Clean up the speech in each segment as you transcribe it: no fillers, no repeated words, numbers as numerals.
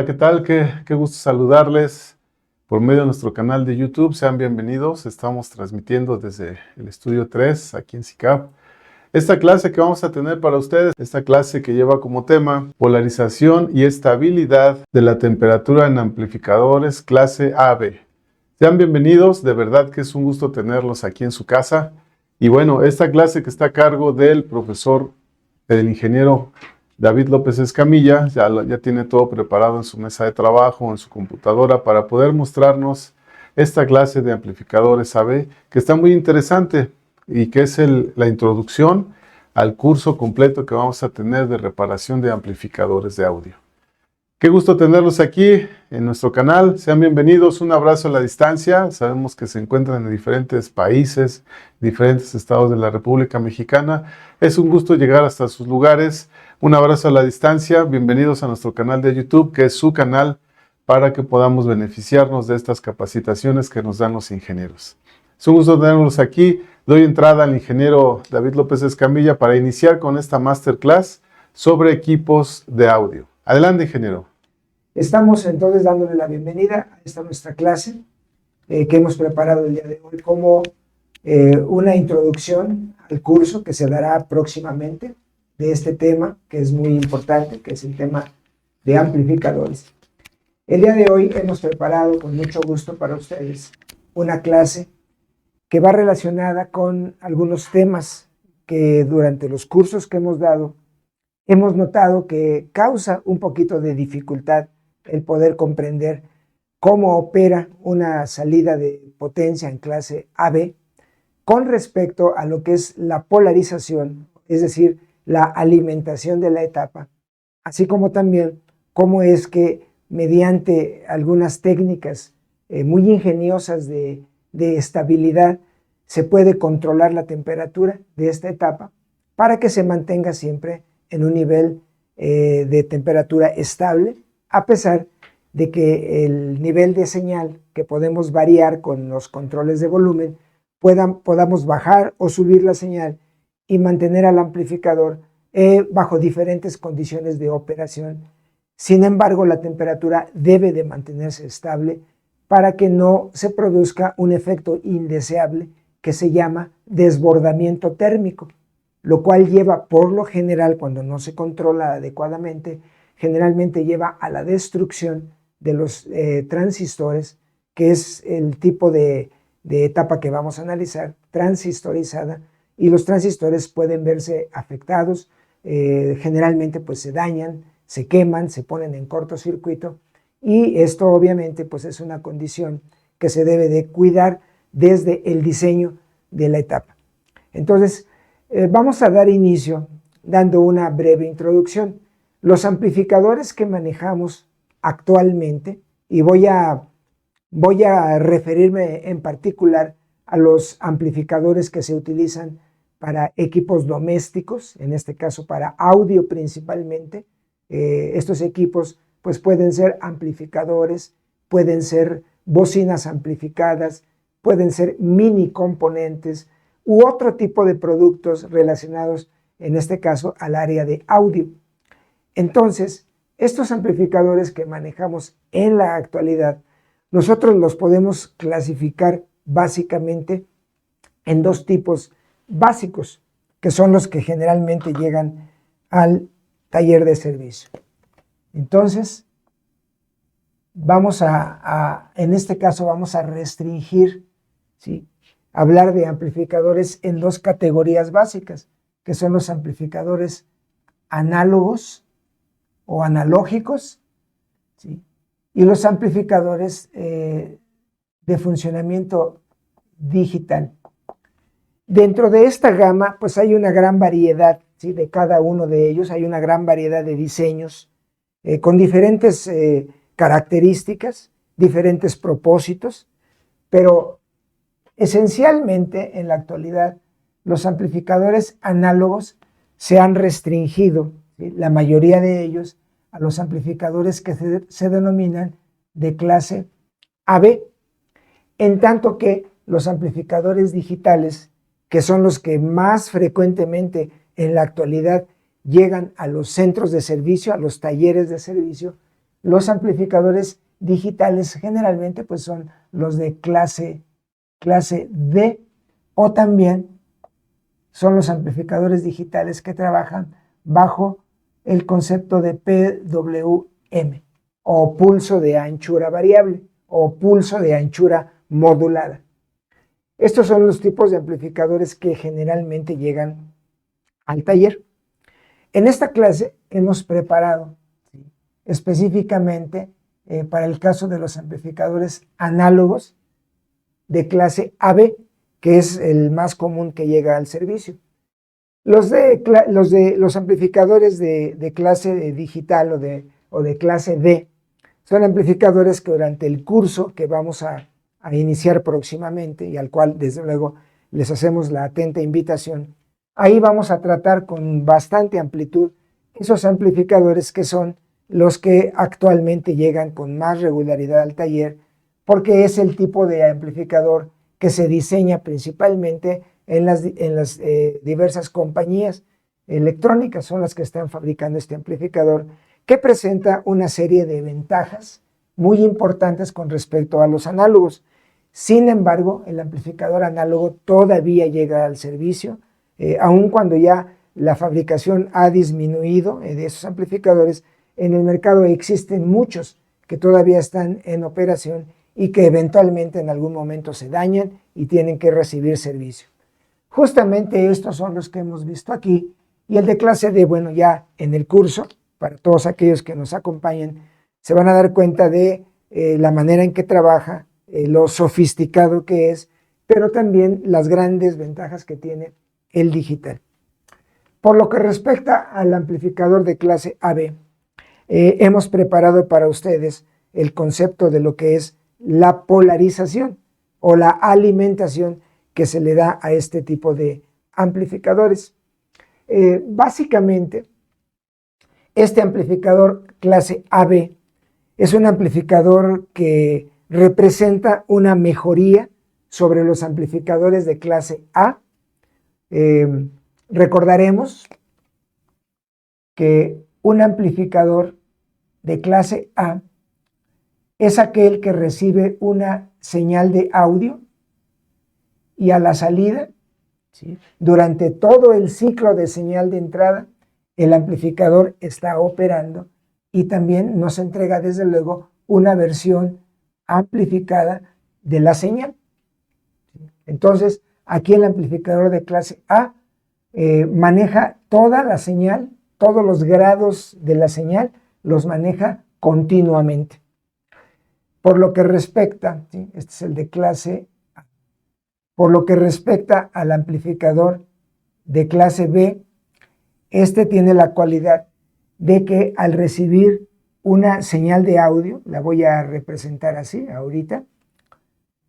Hola, ¿qué tal? Qué gusto saludarles por medio de nuestro canal de YouTube. Sean bienvenidos. Estamos transmitiendo desde el estudio 3 aquí en SICAP. Esta clase que vamos a tener para ustedes, esta clase que lleva como tema polarización y estabilidad de la temperatura en amplificadores clase AB. Sean bienvenidos, de verdad que es un gusto tenerlos aquí en su casa. Y bueno, esta clase que está a cargo del profesor, del ingeniero David López Escamilla, ya tiene todo preparado en su mesa de trabajo, en su computadora, para poder mostrarnos esta clase de amplificadores AB, que está muy interesante y que es la introducción al curso completo que vamos a tener de reparación de amplificadores de audio. Qué gusto tenerlos aquí en nuestro canal. Sean bienvenidos. Un abrazo a la distancia. Sabemos que se encuentran en diferentes países, diferentes estados de la República Mexicana. Es un gusto llegar hasta sus lugares. Un abrazo a la distancia. Bienvenidos a nuestro canal de YouTube, que es su canal, para que podamos beneficiarnos de estas capacitaciones que nos dan los ingenieros. Es un gusto tenerlos aquí. Doy entrada al ingeniero David López Escamilla para iniciar con esta masterclass sobre equipos de audio. Adelante, ingeniero. Estamos entonces dándole la bienvenida a esta nuestra clase que hemos preparado el día de hoy como una introducción al curso que se dará próximamente de este tema que es muy importante, que es el tema de amplificadores. El día de hoy hemos preparado con mucho gusto para ustedes una clase que va relacionada con algunos temas que durante los cursos que hemos dado hemos notado que causa un poquito de dificultad el poder comprender cómo opera una salida de potencia en clase AB con respecto a lo que es la polarización, es decir, la alimentación de la etapa, así como también cómo es que mediante algunas técnicas muy ingeniosas de estabilidad se puede controlar la temperatura de esta etapa para que se mantenga siempre en un nivel de temperatura estable, a pesar de que el nivel de señal que podemos variar con los controles de volumen, podamos bajar o subir la señal y mantener al amplificador bajo diferentes condiciones de operación. Sin embargo, la temperatura debe de mantenerse estable para que no se produzca un efecto indeseable que se llama desbordamiento térmico, lo cual lleva, por lo general, cuando no se controla adecuadamente, generalmente lleva a la destrucción de los transistores, que es el tipo de etapa que vamos a analizar, transistorizada, y los transistores pueden verse afectados, generalmente pues se dañan, se queman, se ponen en cortocircuito, y esto obviamente pues es una condición que se debe de cuidar desde el diseño de la etapa. Entonces, vamos a dar inicio dando una breve introducción. Los amplificadores que manejamos actualmente, y voy a referirme en particular a los amplificadores que se utilizan para equipos domésticos, en este caso para audio principalmente. Estos equipos pues pueden ser amplificadores, pueden ser bocinas amplificadas, pueden ser mini componentes, u otro tipo de productos relacionados, en este caso, al área de audio. Entonces, estos amplificadores que manejamos en la actualidad, nosotros los podemos clasificar básicamente en dos tipos básicos, que son los que generalmente llegan al taller de servicio. Entonces, en este caso vamos a restringir, ¿sí?, hablar de amplificadores en dos categorías básicas, que son los amplificadores análogos o analógicos, ¿sí?, y los amplificadores de funcionamiento digital. Dentro de esta gama, pues hay una gran variedad, ¿sí?, de cada uno de ellos, hay una gran variedad de diseños con diferentes características, diferentes propósitos, pero esencialmente, en la actualidad, los amplificadores análogos se han restringido, ¿sí?, la mayoría de ellos, a los amplificadores que se denominan de clase AB, en tanto que los amplificadores digitales, que son los que más frecuentemente en la actualidad llegan a los centros de servicio, a los talleres de servicio, Los amplificadores digitales generalmente pues son los de clase D, o también son los amplificadores digitales que trabajan bajo el concepto de PWM, o pulso de anchura variable, o pulso de anchura modulada. Estos son los tipos de amplificadores que generalmente llegan al taller. En esta clase hemos preparado específicamente para el caso de los amplificadores análogos de clase AB, que es el más común que llega al servicio. Los amplificadores de clase digital o de clase D son amplificadores que durante el curso que vamos a iniciar próximamente y al cual desde luego les hacemos la atenta invitación, ahí vamos a tratar con bastante amplitud esos amplificadores que son los que actualmente llegan con más regularidad al taller, porque es el tipo de amplificador que se diseña principalmente en las diversas compañías electrónicas, son las que están fabricando este amplificador, que presenta una serie de ventajas muy importantes con respecto a los análogos. Sin embargo, el amplificador análogo todavía llega al servicio, aun cuando ya la fabricación ha disminuido de esos amplificadores. En el mercado existen muchos que todavía están en operación y que eventualmente en algún momento se dañan y tienen que recibir servicio. Justamente estos son los que hemos visto aquí, y el de clase D, bueno, ya en el curso, para todos aquellos que nos acompañan, se van a dar cuenta de la manera en que trabaja, lo sofisticado que es, pero también las grandes ventajas que tiene el digital. Por lo que respecta al amplificador de clase AB, hemos preparado para ustedes el concepto de lo que es la polarización o la alimentación que se le da a este tipo de amplificadores. Básicamente, este amplificador clase AB es un amplificador que representa una mejoría sobre los amplificadores de clase A. Recordaremos que un amplificador de clase A es aquel que recibe una señal de audio y a la salida, ¿sí?, durante todo el ciclo de señal de entrada, el amplificador está operando y también nos entrega desde luego una versión amplificada de la señal. Entonces, aquí el amplificador de clase A maneja toda la señal, todos los grados de la señal los maneja continuamente. Por lo que respecta, ¿sí?, este es el de clase A. Por lo que respecta al amplificador de clase B, este tiene la cualidad de que al recibir una señal de audio, la voy a representar así ahorita,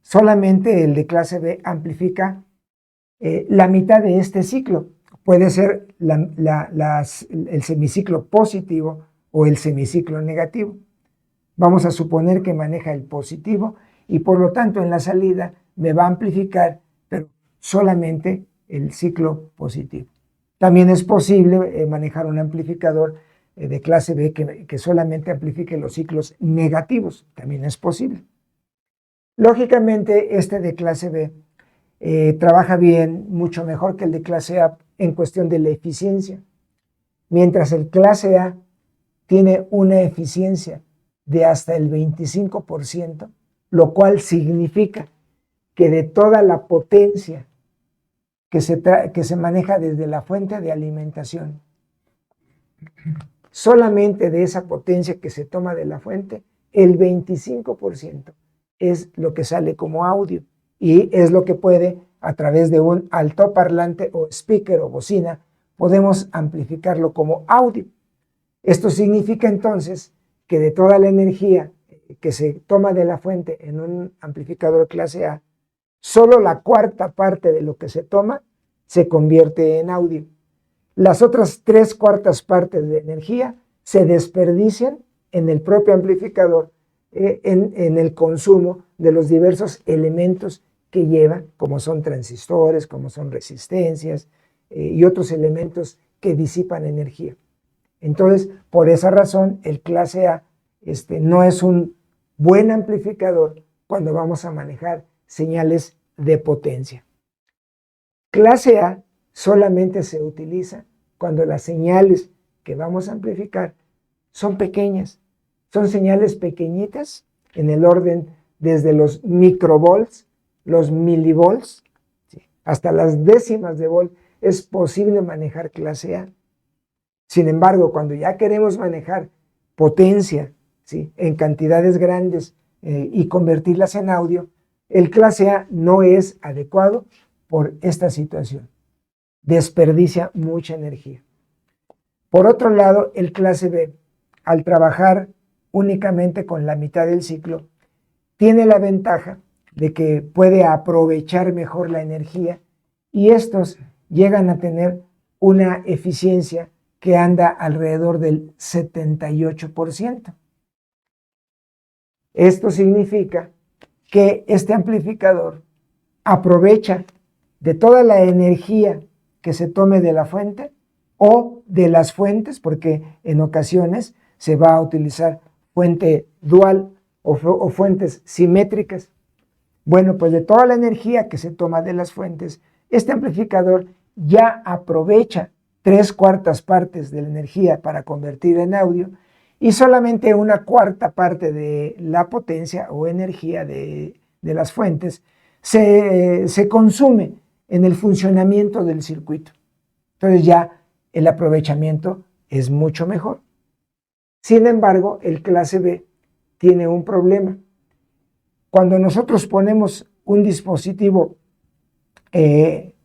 solamente el de clase B amplifica la mitad de este ciclo. Puede ser el semiciclo positivo o el semiciclo negativo. Vamos a suponer que maneja el positivo y por lo tanto en la salida me va a amplificar, pero solamente el ciclo positivo. También es posible manejar un amplificador de clase B que solamente amplifique los ciclos negativos. También es posible. Lógicamente, este de clase B trabaja bien, mucho mejor que el de clase A en cuestión de la eficiencia. Mientras el clase A tiene una eficiencia de hasta el 25%, lo cual significa que de toda la potencia que se maneja desde la fuente de alimentación, solamente de esa potencia que se toma de la fuente, el 25% es lo que sale como audio y es lo que puede, a través de un altoparlante o speaker o bocina, podemos amplificarlo como audio. Esto significa entonces que de toda la energía que se toma de la fuente en un amplificador clase A, solo la cuarta parte de lo que se toma se convierte en audio. Las otras 3/4 partes de energía se desperdician en el propio amplificador, en el consumo de los diversos elementos que lleva, como son transistores, como son resistencias y otros elementos que disipan energía. Entonces, por esa razón, el clase A no es un buen amplificador cuando vamos a manejar señales de potencia. Clase A solamente se utiliza cuando las señales que vamos a amplificar son pequeñas, son señales pequeñitas en el orden desde los microvolts, los milivolts, ¿sí?, hasta las décimas de volt es posible manejar clase A. Sin embargo, cuando ya queremos manejar potencia, ¿sí?, en cantidades grandes y convertirlas en audio, el clase A no es adecuado por esta situación. Desperdicia mucha energía. Por otro lado, el clase B, al trabajar únicamente con la mitad del ciclo, tiene la ventaja de que puede aprovechar mejor la energía y estos llegan a tener una eficiencia que anda alrededor del 78%. Esto significa que este amplificador aprovecha de toda la energía que se tome de la fuente o de las fuentes, porque en ocasiones se va a utilizar fuente dual o fuentes simétricas. Bueno, pues de toda la energía que se toma de las fuentes, este amplificador ya aprovecha 3/4 partes de la energía para convertir en audio y solamente 1/4 parte de la potencia o energía de las fuentes se consume en el funcionamiento del circuito. Entonces ya el aprovechamiento es mucho mejor. Sin embargo, el clase B tiene un problema. Cuando nosotros ponemos un dispositivo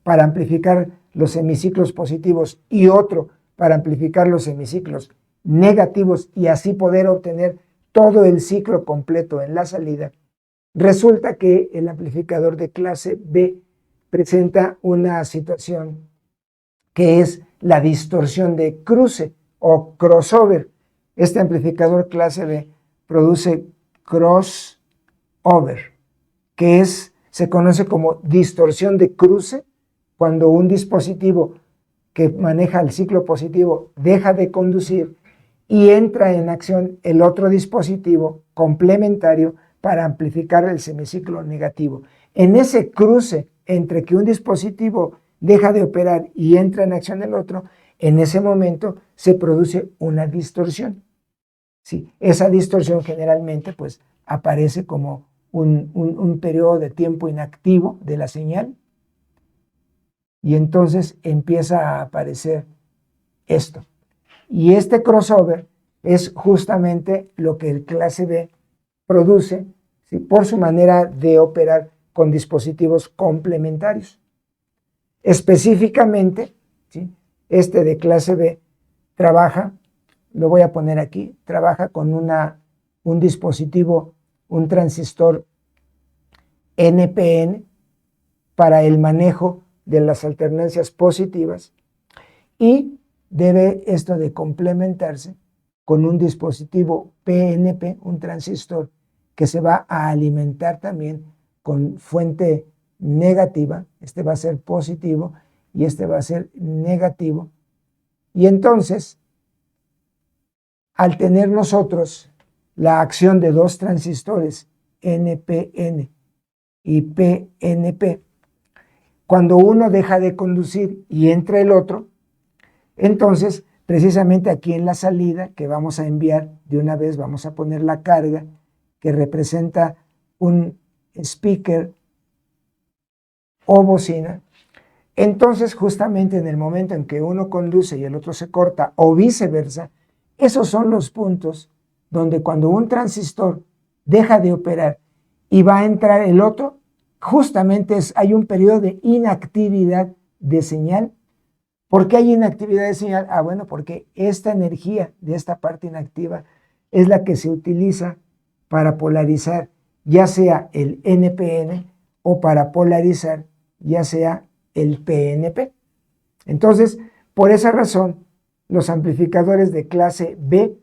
para amplificar los semiciclos positivos y otro para amplificar los semiciclos negativos y así poder obtener todo el ciclo completo en la salida, resulta que el amplificador de clase B presenta una situación que es la distorsión de cruce o crossover. Este amplificador clase B produce crossover, que se conoce como distorsión de cruce cuando un dispositivo que maneja el ciclo positivo deja de conducir y entra en acción el otro dispositivo complementario para amplificar el semiciclo negativo. En ese cruce entre que un dispositivo deja de operar y entra en acción el otro, en ese momento se produce una distorsión. Sí, esa distorsión generalmente pues aparece como un periodo de tiempo inactivo de la señal y entonces empieza a aparecer esto. Y este crossover es justamente lo que el clase B produce, ¿sí?, por su manera de operar con dispositivos complementarios. Específicamente, ¿sí?, este de clase B trabaja, lo voy a poner aquí, trabaja con un dispositivo, un transistor NPN para el manejo de las alternancias positivas y debe esto de complementarse con un dispositivo PNP, un transistor que se va a alimentar también con fuente negativa. Este va a ser positivo y este va a ser negativo. Y entonces, al tener nosotros la acción de dos transistores NPN y PNP, cuando uno deja de conducir y entra el otro, entonces precisamente aquí en la salida que vamos a enviar de una vez vamos a poner la carga que representa un speaker o bocina. Entonces justamente en el momento en que uno conduce y el otro se corta o viceversa, esos son los puntos donde cuando un transistor deja de operar y va a entrar el otro, justamente hay un periodo de inactividad de señal. ¿Por qué hay inactividad de señal? Bueno, porque esta energía de esta parte inactiva es la que se utiliza para polarizar ya sea el NPN o para polarizar ya sea el PNP. Entonces, por esa razón, los amplificadores de clase B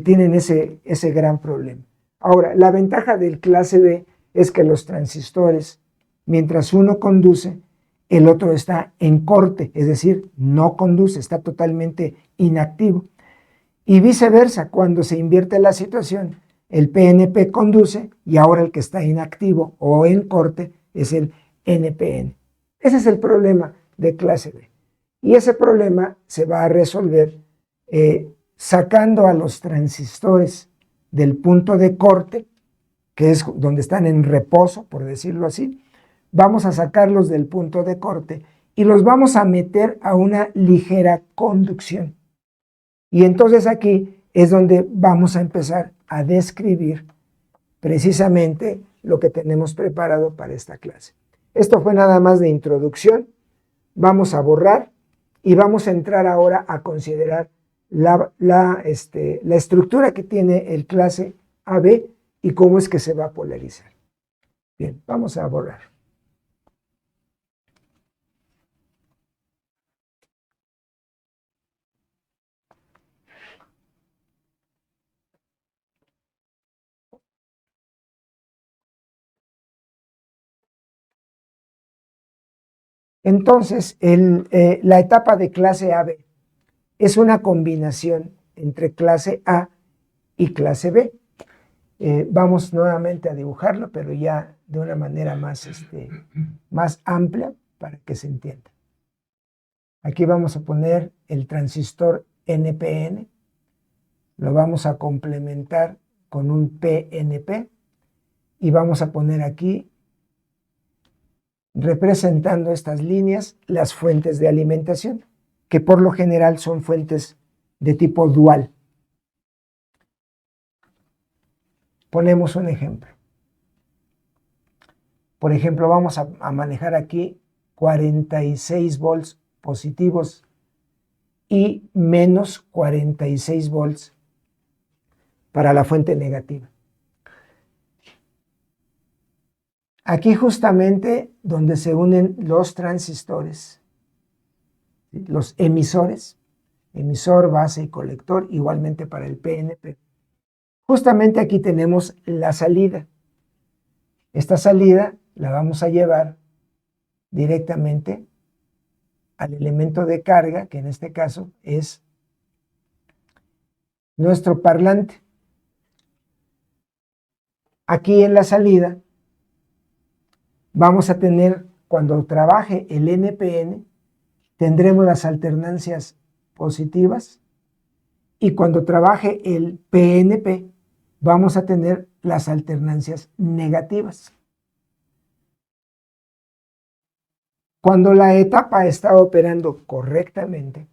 tienen ese gran problema. Ahora, la ventaja del clase B es que los transistores, mientras uno conduce, el otro está en corte, es decir, no conduce, está totalmente inactivo. Y viceversa, cuando se invierte la situación, el PNP conduce y ahora el que está inactivo o en corte es el NPN. Ese es el problema de clase B. Y ese problema se va a resolver sacando a los transistores del punto de corte, que es donde están en reposo, por decirlo así. Vamos a sacarlos del punto de corte y los vamos a meter a una ligera conducción. Y entonces aquí es donde vamos a empezar a describir precisamente lo que tenemos preparado para esta clase. Esto fue nada más de introducción. Vamos a borrar y vamos a entrar ahora a considerar la estructura que tiene el clase AB y cómo es que se va a polarizar. Bien, vamos a borrar. Entonces, la etapa de clase AB es una combinación entre clase A y clase B. Vamos nuevamente a dibujarlo, pero ya de una manera más amplia para que se entienda. Aquí vamos a poner el transistor NPN, lo vamos a complementar con un PNP y vamos a poner aquí, representando estas líneas, las fuentes de alimentación, que por lo general son fuentes de tipo dual. Ponemos un ejemplo. Por ejemplo, vamos a manejar aquí 46 volts positivos y menos 46 volts para la fuente negativa. Aquí justamente donde se unen los transistores, los emisores, emisor, base y colector, igualmente para el PNP. Justamente aquí tenemos la salida. Esta salida la vamos a llevar directamente al elemento de carga, que en este caso es nuestro parlante. Aquí en la salida vamos a tener, cuando trabaje el NPN, tendremos las alternancias positivas y cuando trabaje el PNP vamos a tener las alternancias negativas. Cuando la etapa está operando correctamente,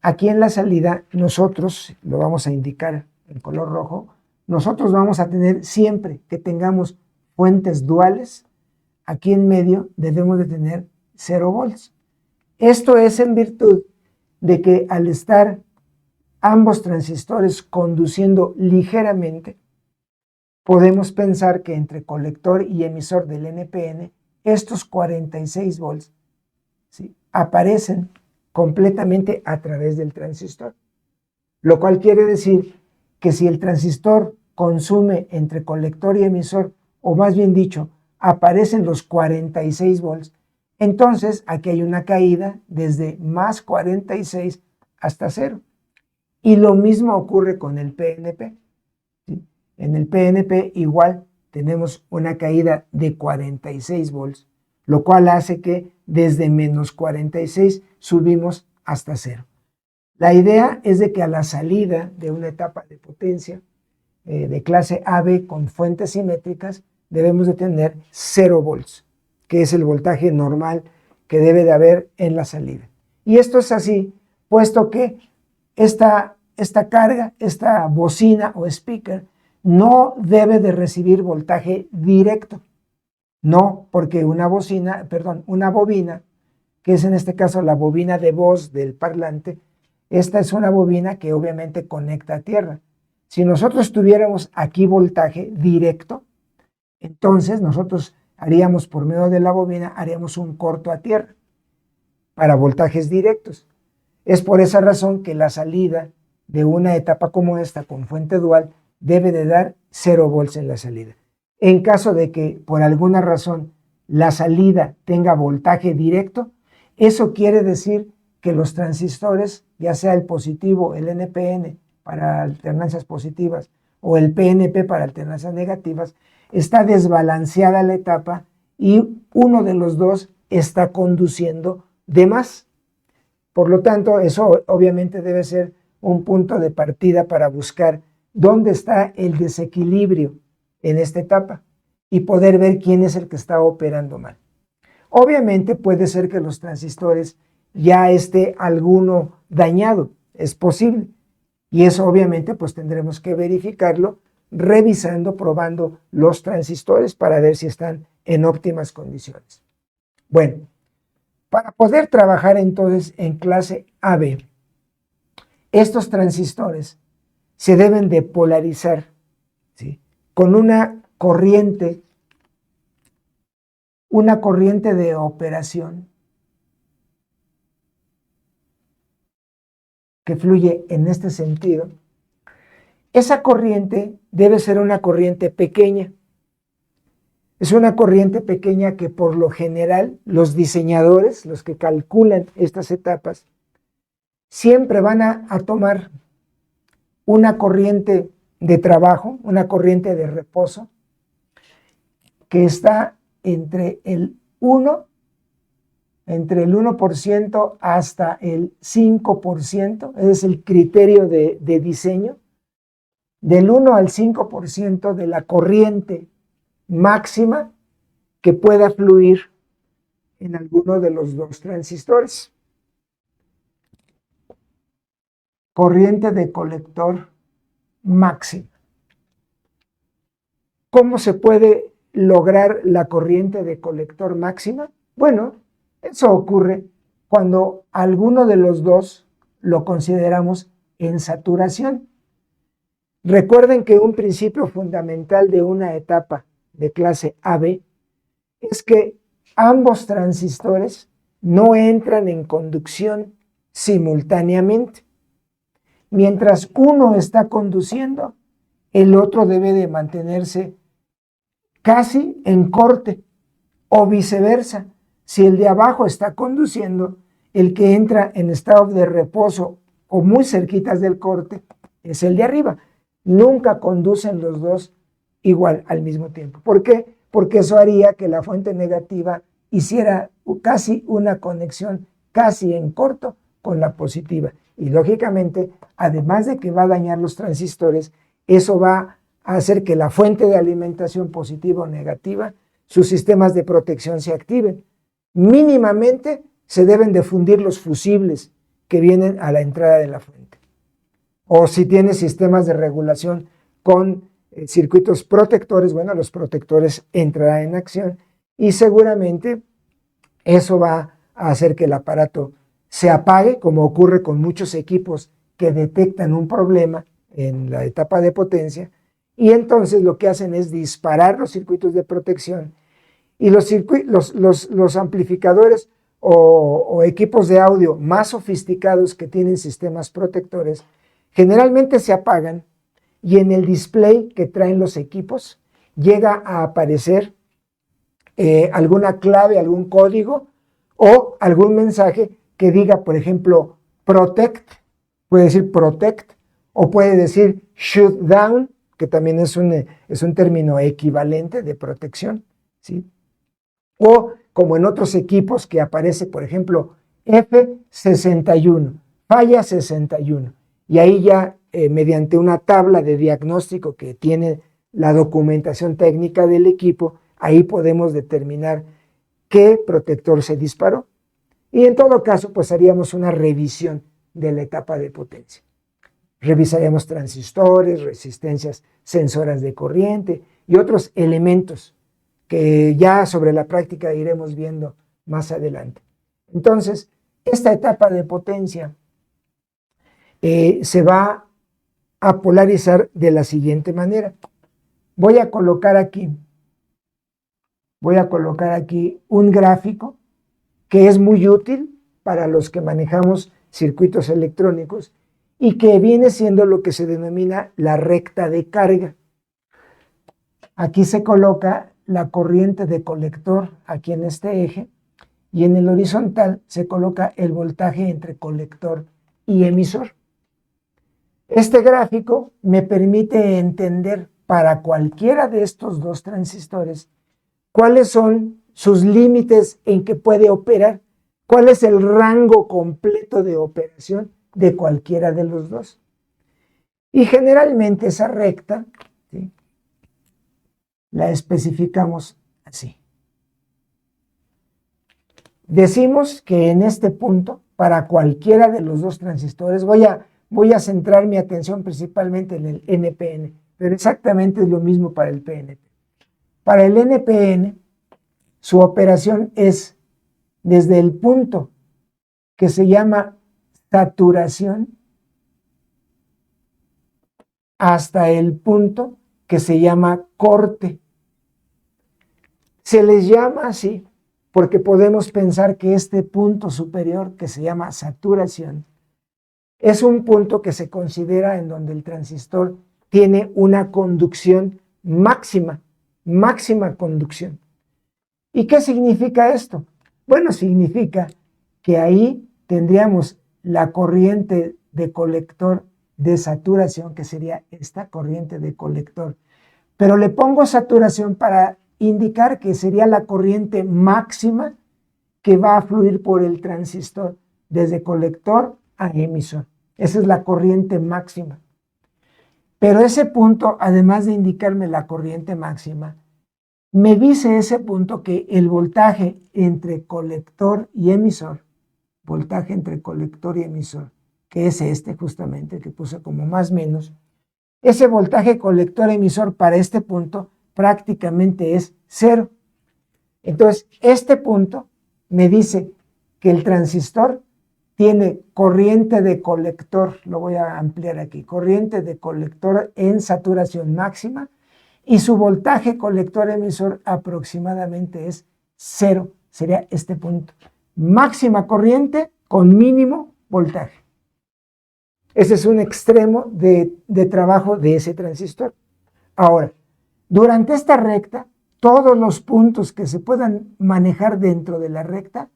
aquí en la salida nosotros, lo vamos a indicar en color rojo, nosotros vamos a tener siempre que tengamos fuentes duales, aquí en medio debemos de tener 0 volts. Esto es en virtud de que al estar ambos transistores conduciendo ligeramente, podemos pensar que entre colector y emisor del NPN, estos 46 volts ¿sí? aparecen completamente a través del transistor. Lo cual quiere decir que si el transistor consume entre colector y emisor, o más bien dicho, aparecen los 46 volts, entonces aquí hay una caída desde más 46 hasta 0. Y lo mismo ocurre con el PNP. ¿sí? En el PNP igual tenemos una caída de 46 volts, lo cual hace que desde menos 46 subimos hasta 0. La idea es de que a la salida de una etapa de potencia de clase AB con fuentes simétricas debemos de tener 0 volts, que es el voltaje normal que debe de haber en la salida. Y esto es así, puesto que esta carga, esta bocina o speaker, no debe de recibir voltaje directo. No, porque una bobina, que es en este caso la bobina de voz del parlante, esta es una bobina que obviamente conecta a tierra. Si nosotros tuviéramos aquí voltaje directo, entonces nosotros haríamos por medio de la bobina, haríamos un corto a tierra para voltajes directos. Es por esa razón que la salida de una etapa como esta con fuente dual debe de dar 0 volts en la salida. En caso de que por alguna razón la salida tenga voltaje directo, eso quiere decir que los transistores, ya sea el positivo, el NPN para alternancias positivas o el PNP para alternancias negativas, está desbalanceada la etapa y uno de los dos está conduciendo de más. Por lo tanto, eso obviamente debe ser un punto de partida para buscar dónde está el desequilibrio en esta etapa y poder ver quién es el que está operando mal. Obviamente puede ser que los transistores ya esté alguno dañado, es posible. Y eso obviamente pues tendremos que verificarlo revisando, probando los transistores para ver si están en óptimas condiciones. Bueno, para poder trabajar entonces en clase AB, estos transistores se deben de polarizar, ¿sí?, con una corriente de operación que fluye en este sentido. Esa corriente debe ser una corriente pequeña. Es una corriente pequeña que por lo general los diseñadores, los que calculan estas etapas, siempre van a tomar una corriente de trabajo, una corriente de reposo, que está entre el 1% hasta el 5%, ese es el criterio de diseño, del 1 al 5% de la corriente máxima que pueda fluir en alguno de los dos transistores. Corriente de colector máxima. ¿Cómo se puede lograr la corriente de colector máxima? Bueno, eso ocurre cuando alguno de los dos lo consideramos en saturación. Recuerden que un principio fundamental de una etapa de clase AB es que ambos transistores no entran en conducción simultáneamente. Mientras uno está conduciendo, el otro debe de mantenerse casi en corte, o viceversa. Si el de abajo está conduciendo, el que entra en estado de reposo o muy cerquitas del corte es el de arriba. Nunca conducen los dos igual al mismo tiempo. ¿Por qué? Porque eso haría que la fuente negativa hiciera casi una conexión casi en corto con la positiva. Y lógicamente, además de que va a dañar los transistores, eso va a hacer que la fuente de alimentación positiva o negativa, sus sistemas de protección se activen. Mínimamente se deben de fundir los fusibles que vienen a la entrada de la fuente. O si tiene sistemas de regulación con circuitos protectores, bueno, los protectores entrarán en acción y seguramente eso va a hacer que el aparato se apague, como ocurre con muchos equipos que detectan un problema en la etapa de potencia, y entonces lo que hacen es disparar los circuitos de protección y los amplificadores o equipos de audio más sofisticados que tienen sistemas protectores generalmente se apagan y en el display que traen los equipos llega a aparecer alguna clave, algún código o algún mensaje que diga, por ejemplo, protect, puede decir protect, o puede decir shut down, que también es un término equivalente de protección, ¿sí? O como en otros equipos que aparece, por ejemplo, F61, falla 61, y ahí ya mediante una tabla de diagnóstico que tiene la documentación técnica del equipo, ahí podemos determinar qué protector se disparó. Y en todo caso, pues haríamos una revisión de la etapa de potencia. Revisaríamos transistores, resistencias sensoras de corriente y otros elementos que ya sobre la práctica iremos viendo más adelante. Entonces, esta etapa de potencia se va a polarizar de la siguiente manera. Voy a colocar aquí un gráfico que es muy útil para los que manejamos circuitos electrónicos y que viene siendo lo que se denomina la recta de carga. Aquí se coloca la corriente de colector aquí en este eje y en el horizontal se coloca el voltaje entre colector y emisor. Este gráfico me permite entender para cualquiera de estos dos transistores cuáles son sus límites en que puede operar, cuál es el rango completo de operación de cualquiera de los dos. Y generalmente esa recta, ¿sí?, la especificamos así. Decimos que en este punto, para cualquiera de los dos transistores, voy a centrar mi atención principalmente en el NPN, pero exactamente es lo mismo para el PNP. Para el NPN, su operación es desde el punto que se llama saturación hasta el punto que se llama corte. Se les llama así porque podemos pensar que este punto superior, que se llama saturación, es un punto que se considera en donde el transistor tiene una conducción máxima conducción. ¿Y qué significa esto? Bueno, significa que ahí tendríamos la corriente de colector de saturación, que sería esta corriente de colector. Pero le pongo saturación para indicar que sería la corriente máxima que va a fluir por el transistor desde colector a emisor. Esa es la corriente máxima. Pero ese punto, además de indicarme la corriente máxima, me dice ese punto que el voltaje entre colector y emisor, que es este justamente, que puse como más menos, ese voltaje colector-emisor para este punto prácticamente es 0. Entonces, este punto me dice que el transistor tiene corriente de colector, lo voy a ampliar aquí, corriente de colector en saturación máxima, y su voltaje colector-emisor aproximadamente es 0, sería este punto. Máxima corriente con mínimo voltaje. Ese es un extremo de trabajo de ese transistor. Ahora, durante esta recta, todos los puntos que se puedan manejar dentro de la recta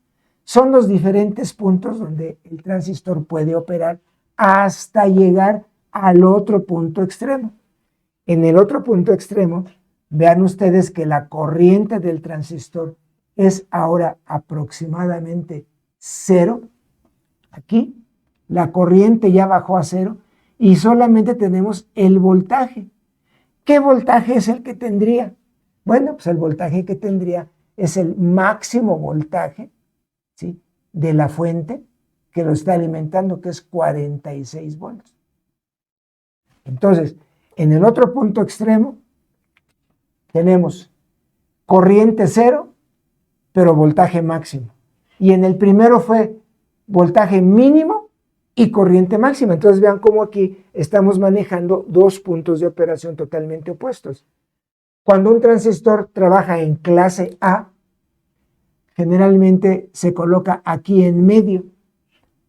son los diferentes puntos donde el transistor puede operar hasta llegar al otro punto extremo. En el otro punto extremo, vean ustedes que la corriente del transistor es ahora aproximadamente 0. Aquí la corriente ya bajó a 0 y solamente tenemos el voltaje. ¿Qué voltaje es el que tendría? Bueno, pues el voltaje que tendría es el máximo voltaje, ¿sí?, de la fuente que lo está alimentando, que es 46 volts. Entonces, en el otro punto extremo tenemos corriente 0, pero voltaje máximo. Y en el primero fue voltaje mínimo y corriente máxima. Entonces vean cómo aquí estamos manejando dos puntos de operación totalmente opuestos. Cuando un transistor trabaja en clase A, generalmente se coloca aquí en medio,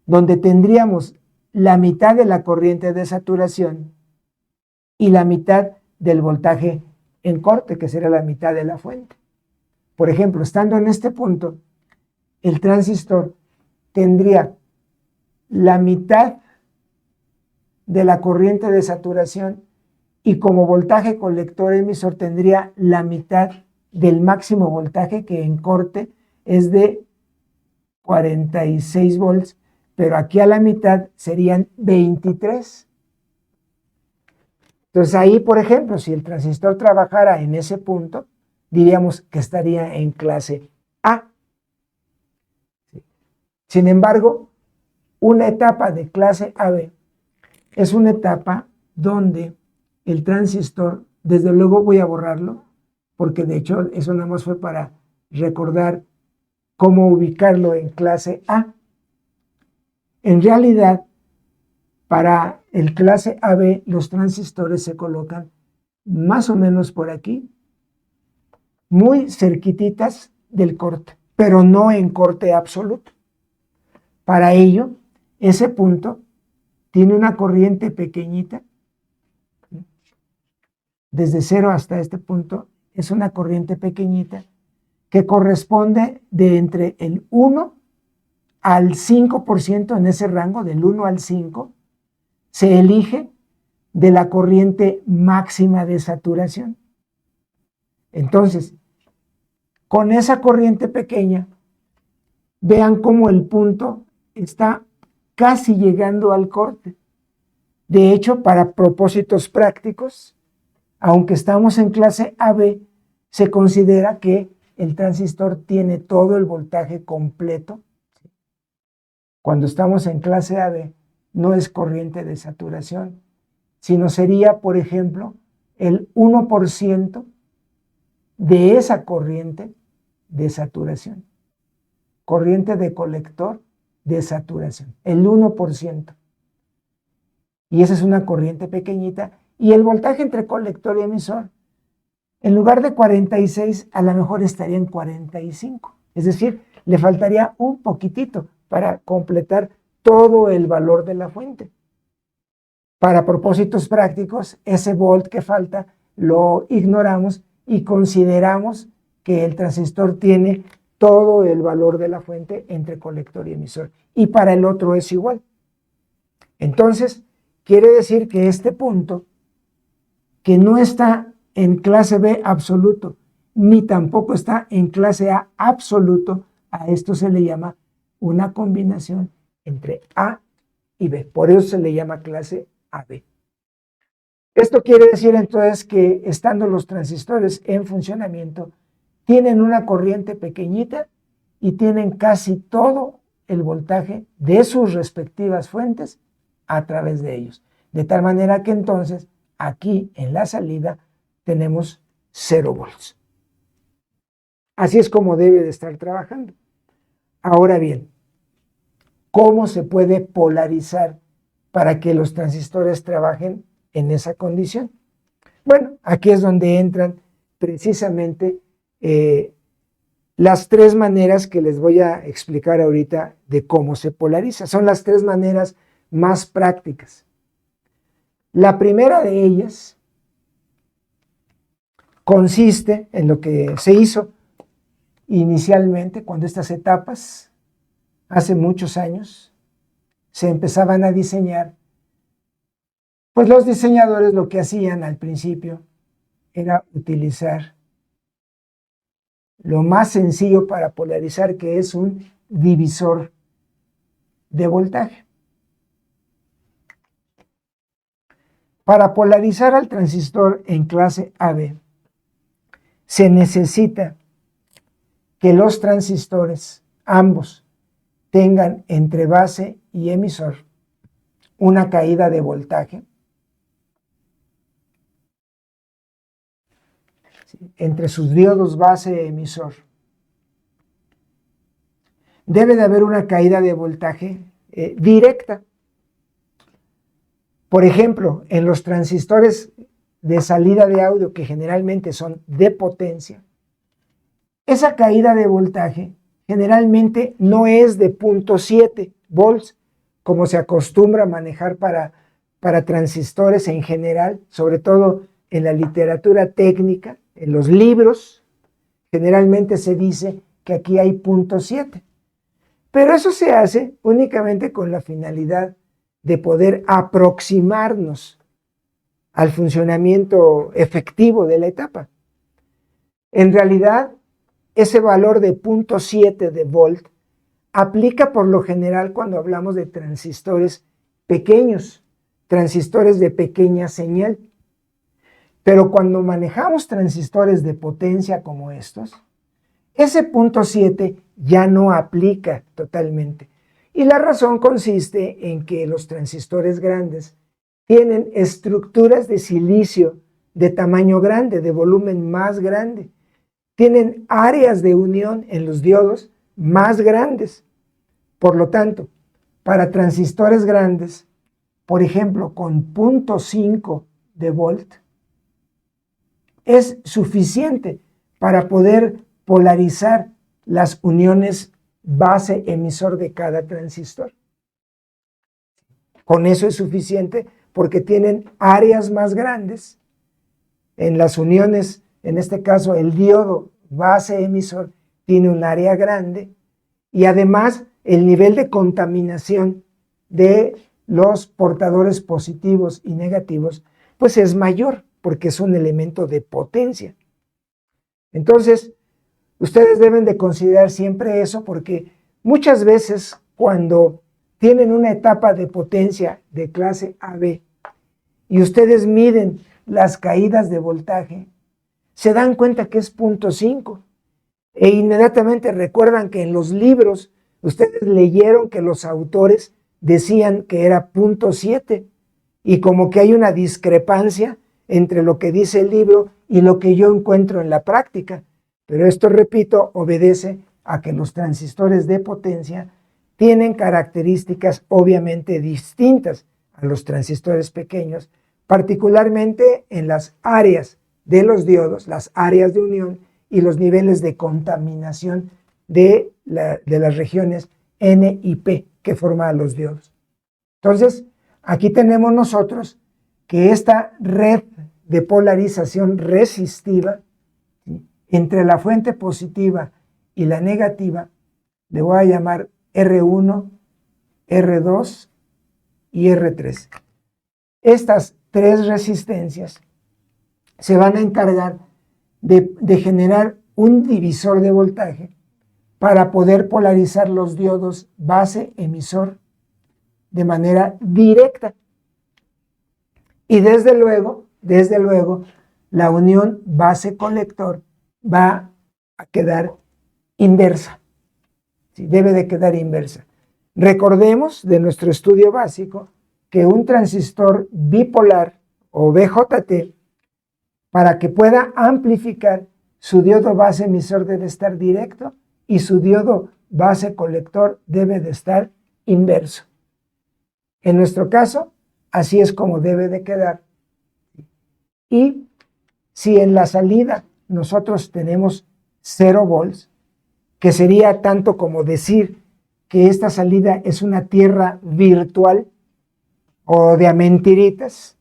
donde tendríamos la mitad de la corriente de saturación y la mitad del voltaje en corte, que sería la mitad de la fuente. Por ejemplo, estando en este punto, el transistor tendría la mitad de la corriente de saturación y como voltaje colector emisor tendría la mitad del máximo voltaje, que en corte es de 46 volts, pero aquí a la mitad serían 23. Entonces ahí, por ejemplo, si el transistor trabajara en ese punto, diríamos que estaría en clase A. Sin embargo, una etapa de clase AB es una etapa donde el transistor, desde luego voy a borrarlo, porque de hecho eso nada más fue para recordar cómo ubicarlo en clase A. En realidad, para el clase AB, los transistores se colocan más o menos por aquí, muy cerquititas del corte, pero no en corte absoluto. Para ello, ese punto tiene una corriente pequeñita, desde 0 hasta este punto es una corriente pequeñita, que corresponde de entre el 1 al 5%, en ese rango del 1 al 5, se elige de la corriente máxima de saturación. Entonces, con esa corriente pequeña, vean cómo el punto está casi llegando al corte. De hecho, para propósitos prácticos, aunque estamos en clase AB, se considera que el transistor tiene todo el voltaje completo. Cuando estamos en clase AB, no es corriente de saturación, sino sería, por ejemplo, el 1% de esa corriente de saturación. Corriente de colector de saturación, el 1%. Y esa es una corriente pequeñita. Y el voltaje entre colector y emisor, en lugar de 46, a lo mejor estaría en 45. Es decir, le faltaría un poquitito para completar todo el valor de la fuente. Para propósitos prácticos, ese volt que falta lo ignoramos y consideramos que el transistor tiene todo el valor de la fuente entre colector y emisor. Y para el otro es igual. Entonces, quiere decir que este punto, que no está en clase B absoluto, ni tampoco está en clase A absoluto, a esto se le llama una combinación entre A y B. Por eso se le llama clase AB. Esto quiere decir entonces que estando los transistores en funcionamiento, tienen una corriente pequeñita y tienen casi todo el voltaje de sus respectivas fuentes a través de ellos. De tal manera que entonces aquí en la salida tenemos 0 volts. Así es como debe de estar trabajando. Ahora bien, ¿cómo se puede polarizar para que los transistores trabajen en esa condición? Bueno, aquí es donde entran precisamente las 3 maneras que les voy a explicar ahorita de cómo se polariza. Son las 3 maneras más prácticas. La primera de ellas consiste en lo que se hizo inicialmente cuando estas etapas, hace muchos años, se empezaban a diseñar. Pues los diseñadores lo que hacían al principio era utilizar lo más sencillo para polarizar, que es un divisor de voltaje. Para polarizar al transistor en clase AB, se necesita que los transistores, ambos, tengan entre base y emisor una caída de voltaje entre sus diodos base e emisor. Debe de haber una caída de voltaje directa. Por ejemplo, en los transistores de salida de audio, que generalmente son de potencia, esa caída de voltaje generalmente no es de 0.7 volts, como se acostumbra a manejar para transistores en general, sobre todo en la literatura técnica, en los libros, generalmente se dice que aquí hay 0.7. Pero eso se hace únicamente con la finalidad de poder aproximarnos al funcionamiento efectivo de la etapa. En realidad, ese valor de 0.7 de volt aplica por lo general cuando hablamos de transistores pequeños, transistores de pequeña señal. Pero cuando manejamos transistores de potencia como estos, ese 0.7 ya no aplica totalmente. Y la razón consiste en que los transistores grandes tienen estructuras de silicio de tamaño grande, de volumen más grande. Tienen áreas de unión en los diodos más grandes. Por lo tanto, para transistores grandes, por ejemplo, con 0.5 de volt, es suficiente para poder polarizar las uniones base-emisor de cada transistor. Con eso es suficiente porque tienen áreas más grandes en las uniones, en este caso el diodo base-emisor tiene un área grande y además el nivel de contaminación de los portadores positivos y negativos pues es mayor porque es un elemento de potencia. Entonces, ustedes deben de considerar siempre eso porque muchas veces cuando tienen una etapa de potencia de clase AB y ustedes miden las caídas de voltaje, se dan cuenta que es 0.5 e inmediatamente recuerdan que en los libros ustedes leyeron que los autores decían que era 0.7 y como que hay una discrepancia entre lo que dice el libro y lo que yo encuentro en la práctica. Pero esto, repito, obedece a que los transistores de potencia tienen características obviamente distintas a los transistores pequeños, particularmente en las áreas de los diodos, las áreas de unión y los niveles de contaminación de las regiones N y P que forman los diodos. Entonces, aquí tenemos nosotros que esta red de polarización resistiva, ¿sí?, entre la fuente positiva y la negativa, le voy a llamar R1, R2 y R3. Estas tres resistencias se van a encargar de generar un divisor de voltaje para poder polarizar los diodos base-emisor de manera directa. Y desde luego, la unión base-colector va a quedar inversa. ¿Sí? Debe de quedar inversa. Recordemos de nuestro estudio básico que un transistor bipolar o BJT, para que pueda amplificar, su diodo base emisor debe estar directo y su diodo base colector debe de estar inverso. En nuestro caso, así es como debe de quedar. Y si en la salida nosotros tenemos 0 volts, que sería tanto como decir que esta salida es una tierra virtual o de a mentiritas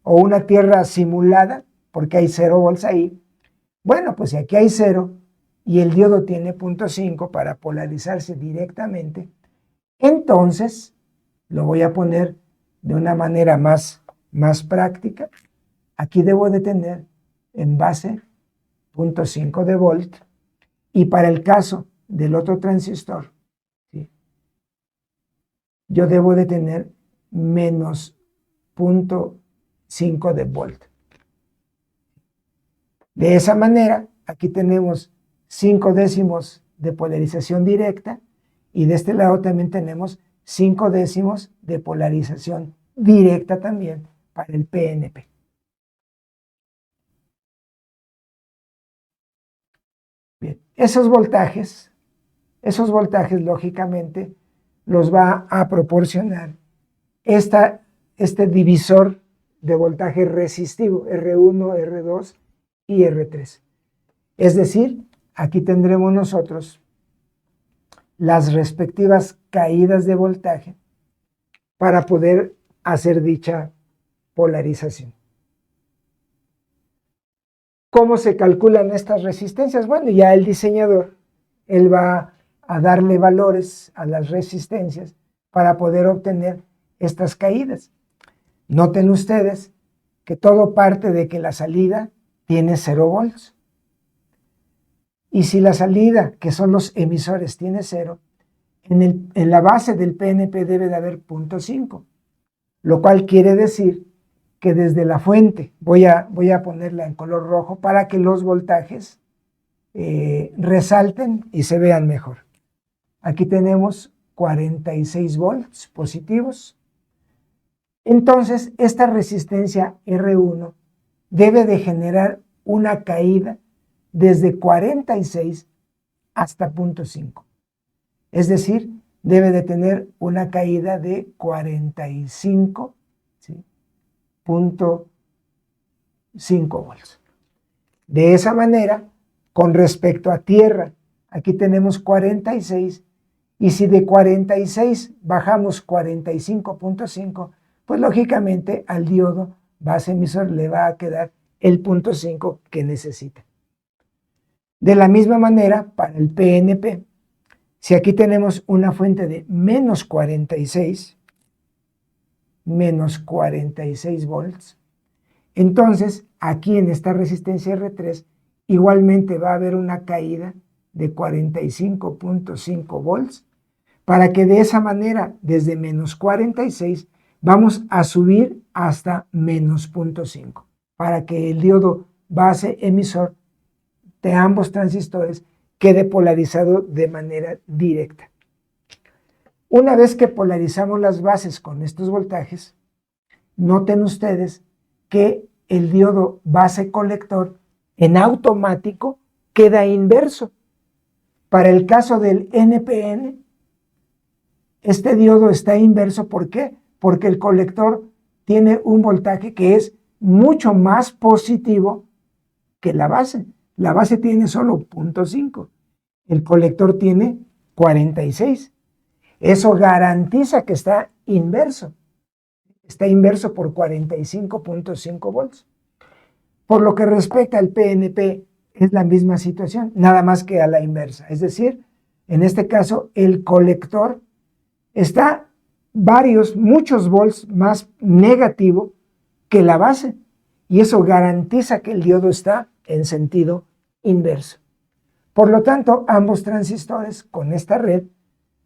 o una tierra simulada, porque hay 0 volts ahí. Bueno, pues si aquí hay 0 y el diodo tiene 0.5 para polarizarse directamente, entonces lo voy a poner de una manera más práctica. Aquí debo de tener en base 0.5 de volt y para el caso del otro transistor, ¿sí?, yo debo de tener menos 0.5 de volt. De esa manera, aquí tenemos 5 décimos de polarización directa y de este lado también tenemos 5 décimos de polarización directa también para el PNP. Bien, esos voltajes lógicamente los va a proporcionar este divisor de voltaje resistivo, R1, R2 y R3. Es decir, aquí tendremos nosotros las respectivas caídas de voltaje para poder hacer dicha polarización. ¿Cómo se calculan estas resistencias? Bueno, ya el diseñador, él va a darle valores a las resistencias para poder obtener estas caídas. Noten ustedes que todo parte de que la salida tiene 0 volts. Y si la salida, que son los emisores, tiene 0, en la base del PNP debe de haber 0.5, lo cual quiere decir que desde la fuente, voy a ponerla en color rojo para que los voltajes resalten y se vean mejor. Aquí tenemos 46 volts positivos. Entonces, esta resistencia R1 debe de generar una caída desde 46 hasta 0.5. Es decir, debe de tener una caída de 45, ¿sí?, 0.5 volts. De esa manera, con respecto a tierra, aquí tenemos 46, y si de 46 bajamos 45.5, pues lógicamente al diodo base emisor le va a quedar el 0.5 que necesita. De la misma manera, para el PNP, si aquí tenemos una fuente de menos 46 volts, entonces aquí en esta resistencia R3 igualmente va a haber una caída de 45.5 volts, para que de esa manera, desde menos 46, vamos a subir hasta menos 0.5, para que el diodo base emisor de ambos transistores quede polarizado de manera directa. Una vez que polarizamos las bases con estos voltajes, noten ustedes que el diodo base colector en automático queda inverso. Para el caso del NPN, este diodo está inverso. ¿Por qué? Porque el colector tiene un voltaje que es mucho más positivo que la base. La base tiene solo 0.5. El colector tiene 46. Eso garantiza que está inverso. Está inverso por 45.5 volts. Por lo que respecta al PNP, es la misma situación, nada más que a la inversa. Es decir, en este caso, el colector está muchos volts más negativo que la base. Y eso garantiza que el diodo está en sentido inverso. Por lo tanto, ambos transistores con esta red,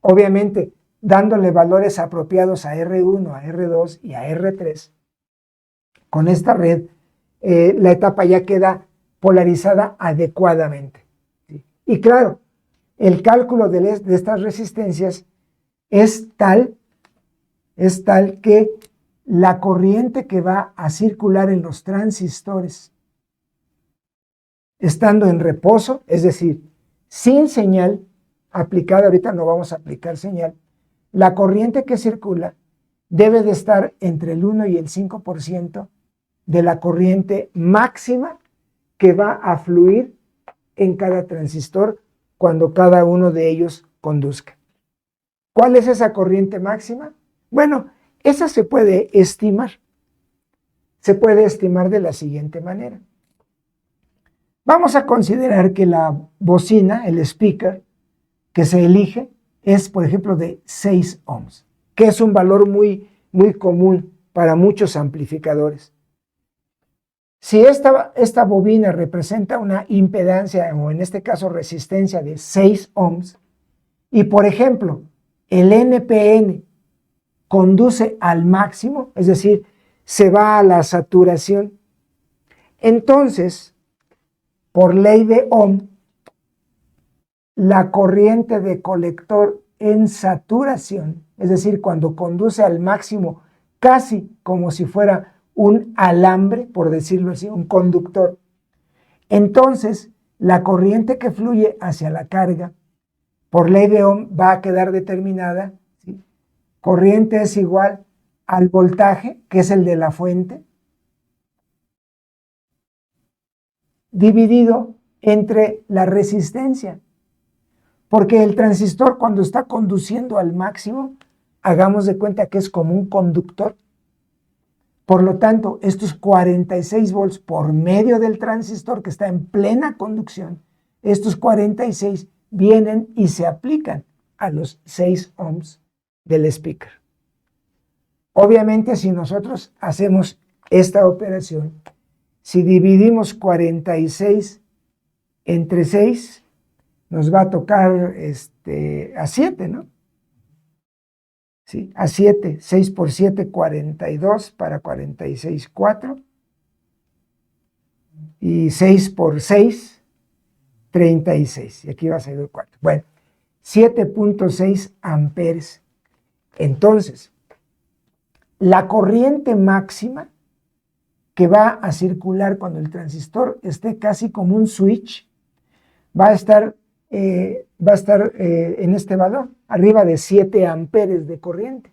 obviamente dándole valores apropiados a R1, a R2 y a R3, con esta red la etapa ya queda polarizada adecuadamente. ¿Sí? Y claro, el cálculo de estas resistencias es tal que la corriente que va a circular en los transistores, estando en reposo, es decir, sin señal aplicada, ahorita no vamos a aplicar señal, la corriente que circula debe de estar entre el 1 y el 5% de la corriente máxima que va a fluir en cada transistor cuando cada uno de ellos conduzca. ¿Cuál es esa corriente máxima? Bueno, esa se puede estimar. Se puede estimar de la siguiente manera. Vamos a considerar que la bocina, el speaker, que se elige es, por ejemplo, de 6 ohms, que es un valor muy común para muchos amplificadores. Si esta bobina representa una impedancia, o en este caso resistencia de 6 ohms, y por ejemplo, el NPN conduce al máximo, es decir, se va a la saturación, entonces, por ley de Ohm, la corriente de colector en saturación, es decir, cuando conduce al máximo, casi como si fuera un alambre, por decirlo así, un conductor, entonces la corriente que fluye hacia la carga, por ley de Ohm, va a quedar determinada, ¿sí? Corriente es igual al voltaje, que es el de la fuente, dividido entre la resistencia. Porque el transistor, cuando está conduciendo al máximo, hagamos de cuenta que es como un conductor. Por lo tanto, estos 46 volts por medio del transistor que está en plena conducción, estos 46 vienen y se aplican a los 6 ohms del speaker. Obviamente, si nosotros hacemos esta operación, si dividimos 46 entre 6, nos va a tocar a 7, ¿no? Sí, a 7, 6 por 7, 42, para 46, 4. Y 6 por 6, 36. Y aquí va a salir 4. Bueno, 7.6 amperes. Entonces, la corriente máxima que va a circular cuando el transistor esté casi como un switch, va a estar en este valor, arriba de 7 amperes de corriente.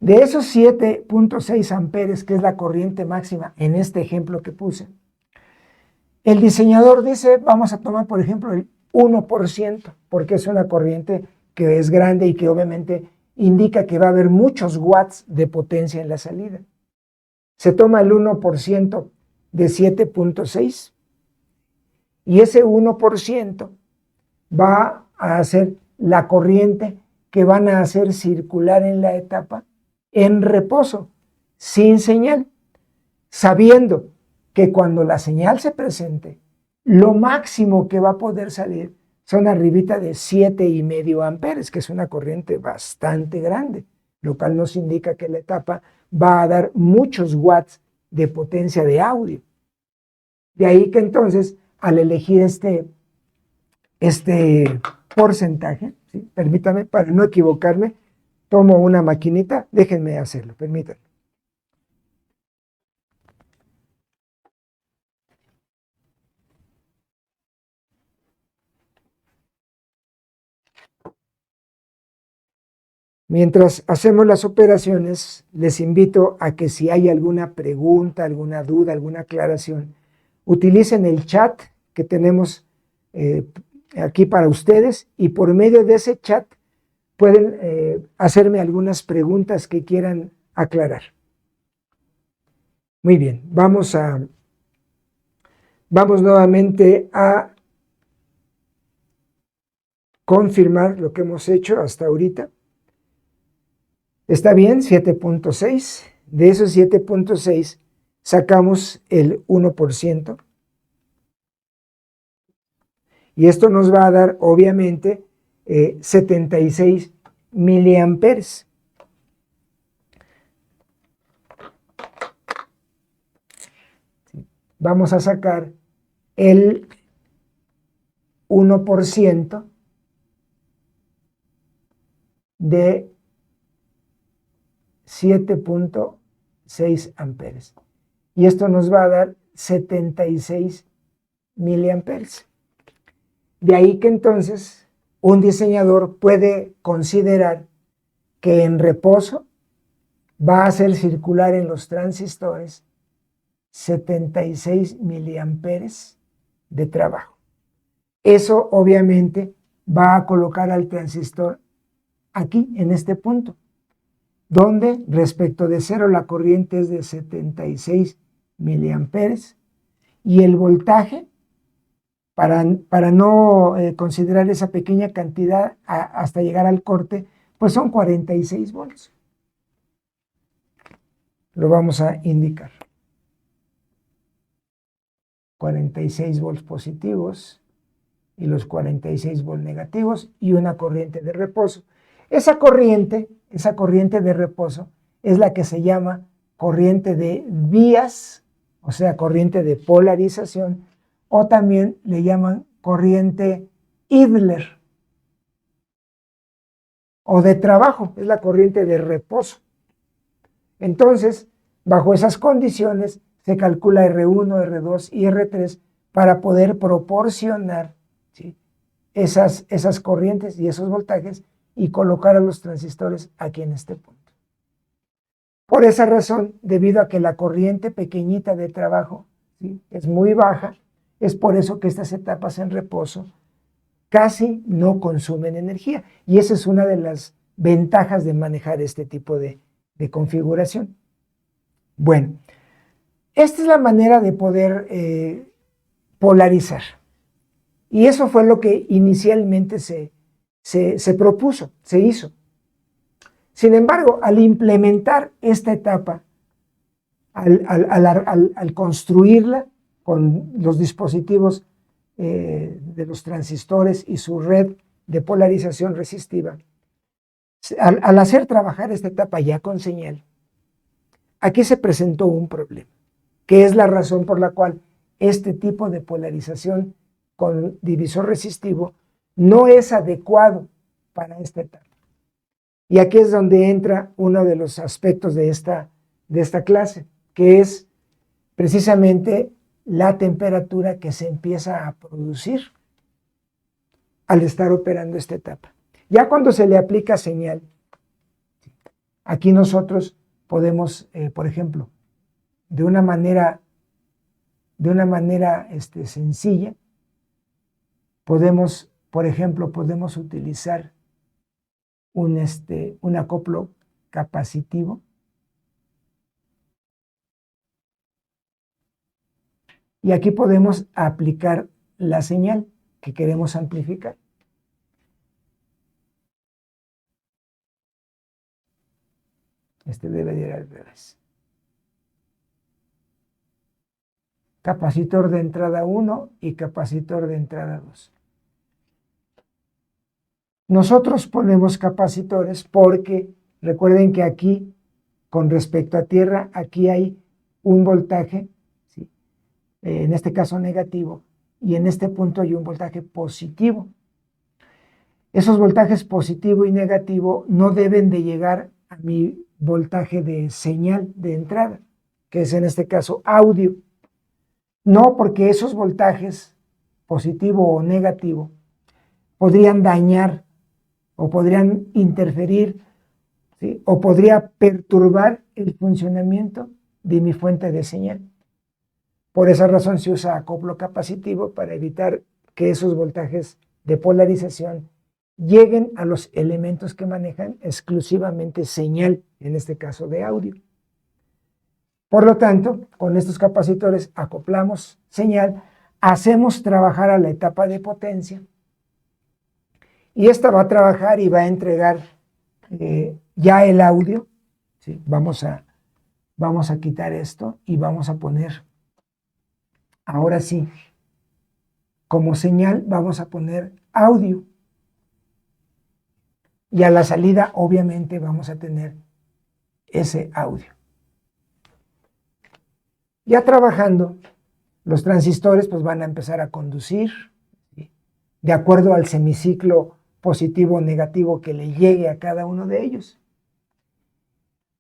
De esos 7.6 amperes, que es la corriente máxima en este ejemplo que puse, el diseñador dice, vamos a tomar por ejemplo el 1%, porque es una corriente que es grande y que obviamente indica que va a haber muchos watts de potencia en la salida. Se toma el 1% de 7.6 Y ese 1% va a ser la corriente que van a hacer circular en la etapa en reposo, sin señal, sabiendo que cuando la señal se presente, lo máximo que va a poder salir son arribita de 7,5 amperes, que es una corriente bastante grande, lo cual nos indica que la etapa va a dar muchos watts de potencia de audio. De ahí que entonces, al elegir este porcentaje, ¿sí? Permítame, para no equivocarme, tomo una maquinita, déjenme hacerlo, permítanme. Mientras hacemos las operaciones, les invito a que si hay alguna pregunta, alguna duda, alguna aclaración, utilicen el chat que tenemos aquí para ustedes y por medio de ese chat pueden hacerme algunas preguntas que quieran aclarar. Muy bien, vamos nuevamente a confirmar lo que hemos hecho hasta ahorita. Está bien, 7.6. De esos 7.6 sacamos el 1%. Y esto nos va a dar, obviamente, 76 miliamperes. Vamos a sacar el 1% de 7.6 amperes. Y esto nos va a dar 76 miliamperes. De ahí que entonces un diseñador puede considerar que en reposo va a hacer circular en los transistores 76 miliamperes de trabajo. Eso obviamente va a colocar al transistor aquí, en este punto, donde respecto de cero la corriente es de 76 miliamperes y el voltaje, para no considerar esa pequeña cantidad hasta llegar al corte, pues son 46 volts. Lo vamos a indicar. 46 volts positivos y los 46 volts negativos y una corriente de reposo. Esa corriente de reposo es la que se llama corriente de vías, o sea, corriente de polarización, o también le llaman corriente idler o de trabajo, es la corriente de reposo. Entonces, bajo esas condiciones, se calcula R1, R2 y R3 para poder proporcionar, ¿sí?, esas corrientes y esos voltajes y colocar a los transistores aquí en este punto. Por esa razón, debido a que la corriente pequeñita de trabajo, ¿sí?, es muy baja, es por eso que estas etapas en reposo casi no consumen energía. Y esa es una de las ventajas de manejar este tipo de configuración. Bueno, esta es la manera de poder polarizar. Y eso fue lo que inicialmente se propuso, se hizo. Sin embargo, al implementar esta etapa, al construirla con los dispositivos de los transistores y su red de polarización resistiva, al hacer trabajar esta etapa ya con señal, aquí se presentó un problema, que es la razón por la cual este tipo de polarización con divisor resistivo no es adecuado para esta etapa. Y aquí es donde entra uno de los aspectos de esta clase, que es precisamente la temperatura que se empieza a producir al estar operando esta etapa. Ya cuando se le aplica señal, aquí nosotros podemos, por ejemplo, de una manera sencilla, podemos, por ejemplo, utilizar un acoplo capacitivo. Y aquí podemos aplicar la señal que queremos amplificar. Este debe de ir al revés. Capacitor de entrada 1 y capacitor de entrada 2. Nosotros ponemos capacitores porque recuerden que aquí, con respecto a tierra, aquí hay un voltaje, ¿sí? En este caso negativo, y en este punto hay un voltaje positivo. Esos voltajes positivo y negativo no deben de llegar a mi voltaje de señal de entrada, que es en este caso audio. No, porque esos voltajes positivo o negativo podrían dañar o podrían interferir, ¿sí? O podría perturbar el funcionamiento de mi fuente de señal. Por esa razón se usa acoplo capacitivo para evitar que esos voltajes de polarización lleguen a los elementos que manejan exclusivamente señal, en este caso de audio. Por lo tanto, con estos capacitores acoplamos señal, hacemos trabajar a la etapa de potencia y esta va a trabajar y va a entregar ya el audio. ¿Sí? Vamos a quitar esto y vamos a poner, ahora sí, como señal vamos a poner audio. Y a la salida, obviamente, vamos a tener ese audio. Ya trabajando, los transistores pues van a empezar a conducir, ¿sí? De acuerdo al semiciclo positivo o negativo que le llegue a cada uno de ellos.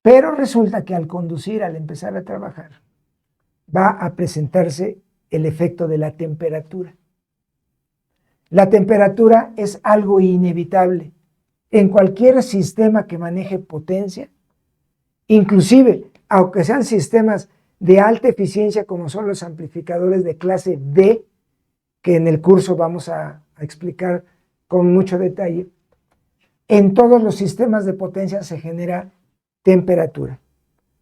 Pero resulta que al conducir, al empezar a trabajar, va a presentarse el efecto de la temperatura. La temperatura es algo inevitable en cualquier sistema que maneje potencia, inclusive, aunque sean sistemas de alta eficiencia como son los amplificadores de clase D, que en el curso vamos a explicar con mucho detalle, en todos los sistemas de potencia se genera temperatura.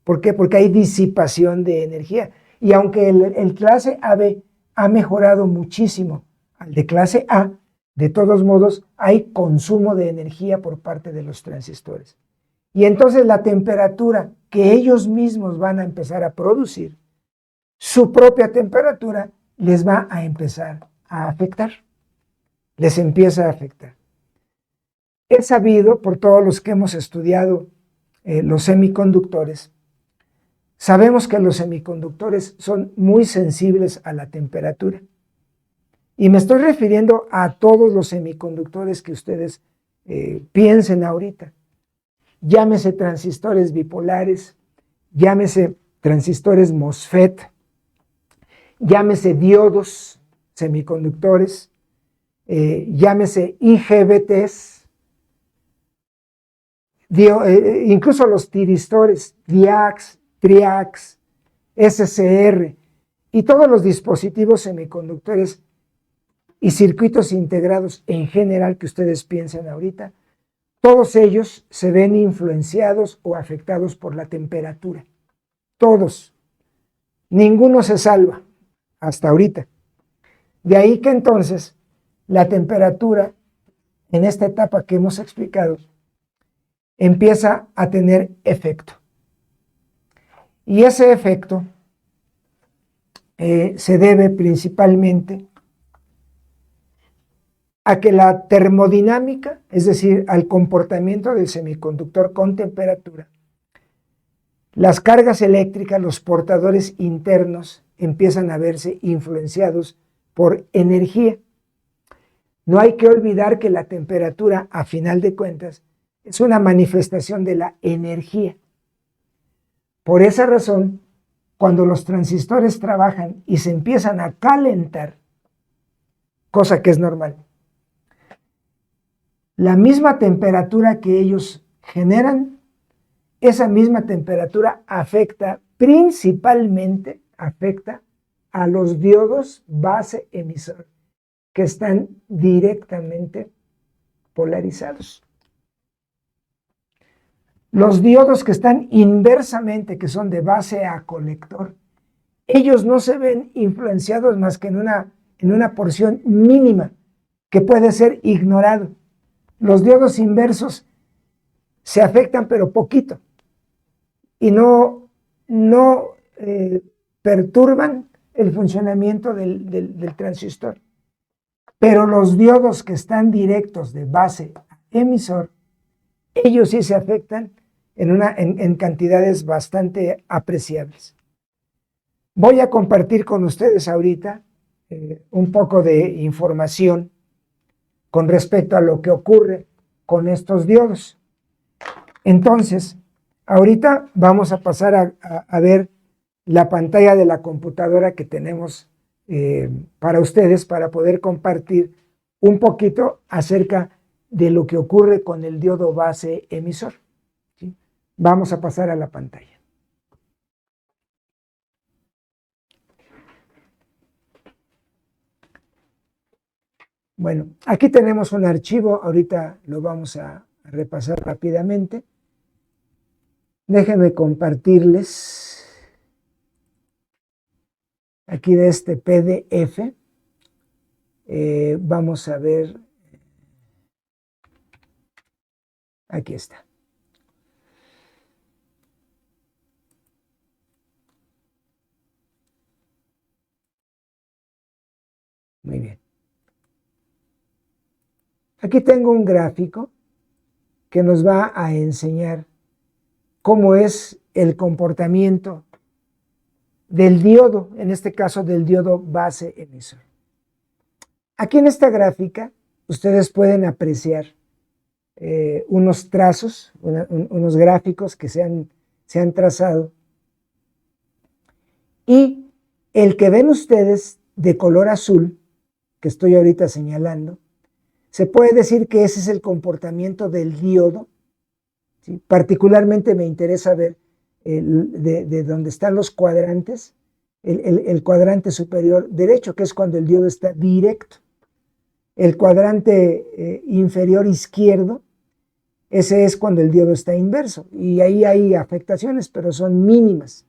¿Por qué? Porque hay disipación de energía. Y aunque el clase AB ha mejorado muchísimo al de clase A, de todos modos hay consumo de energía por parte de los transistores. Y entonces la temperatura que ellos mismos van a empezar a producir, su propia temperatura les va a empezar a afectar. Les empieza a afectar. Es sabido por todos los que hemos estudiado los semiconductores, sabemos que los semiconductores son muy sensibles a la temperatura. Y me estoy refiriendo a todos los semiconductores que ustedes piensen ahorita. Llámese transistores bipolares, llámese transistores MOSFET, llámese diodos semiconductores, llámese IGBTs, incluso los tiristores, DIACs, TRIACs, SCR y todos los dispositivos semiconductores y circuitos integrados en general que ustedes piensen ahorita, todos ellos se ven influenciados o afectados por la temperatura. Todos. Ninguno se salva hasta ahorita. De ahí que entonces la temperatura en esta etapa que hemos explicado empieza a tener efecto. Y ese efecto se debe principalmente a que la termodinámica, es decir, al comportamiento del semiconductor con temperatura, las cargas eléctricas, los portadores internos empiezan a verse influenciados por energía. No hay que olvidar que la temperatura, a final de cuentas, es una manifestación de la energía. Por esa razón, cuando los transistores trabajan y se empiezan a calentar, cosa que es normal, la misma temperatura que ellos generan, esa misma temperatura principalmente afecta a los diodos base emisor, que están directamente polarizados. Los diodos que están inversamente, que son de base a colector, ellos no se ven influenciados más que en una en una porción mínima que puede ser ignorado. Los diodos inversos se afectan pero poquito y no perturban el funcionamiento del transistor. Pero los diodos que están directos de base a emisor, ellos sí se afectan en cantidades bastante apreciables. Voy a compartir con ustedes ahorita un poco de información con respecto a lo que ocurre con estos diodos. Entonces, ahorita vamos a pasar a ver la pantalla de la computadora que tenemos para ustedes, para poder compartir un poquito acerca de lo que ocurre con el diodo base emisor. ¿Sí? Vamos a pasar a la pantalla. Bueno, aquí tenemos un archivo, ahorita lo vamos a repasar rápidamente. Déjenme compartirles aquí de este PDF. Vamos a ver, aquí está. Muy bien. Aquí tengo un gráfico que nos va a enseñar cómo es el comportamiento del diodo, en este caso del diodo base emisor. Aquí en esta gráfica ustedes pueden apreciar unos trazos, unos gráficos que se han trazado, y el que ven ustedes de color azul, que estoy ahorita señalando, se puede decir que ese es el comportamiento del diodo. ¿Sí? Particularmente me interesa ver de donde están los cuadrantes, el cuadrante superior derecho, que es cuando el diodo está directo. El cuadrante inferior izquierdo, ese es cuando el diodo está inverso. Y ahí hay afectaciones, pero son mínimas.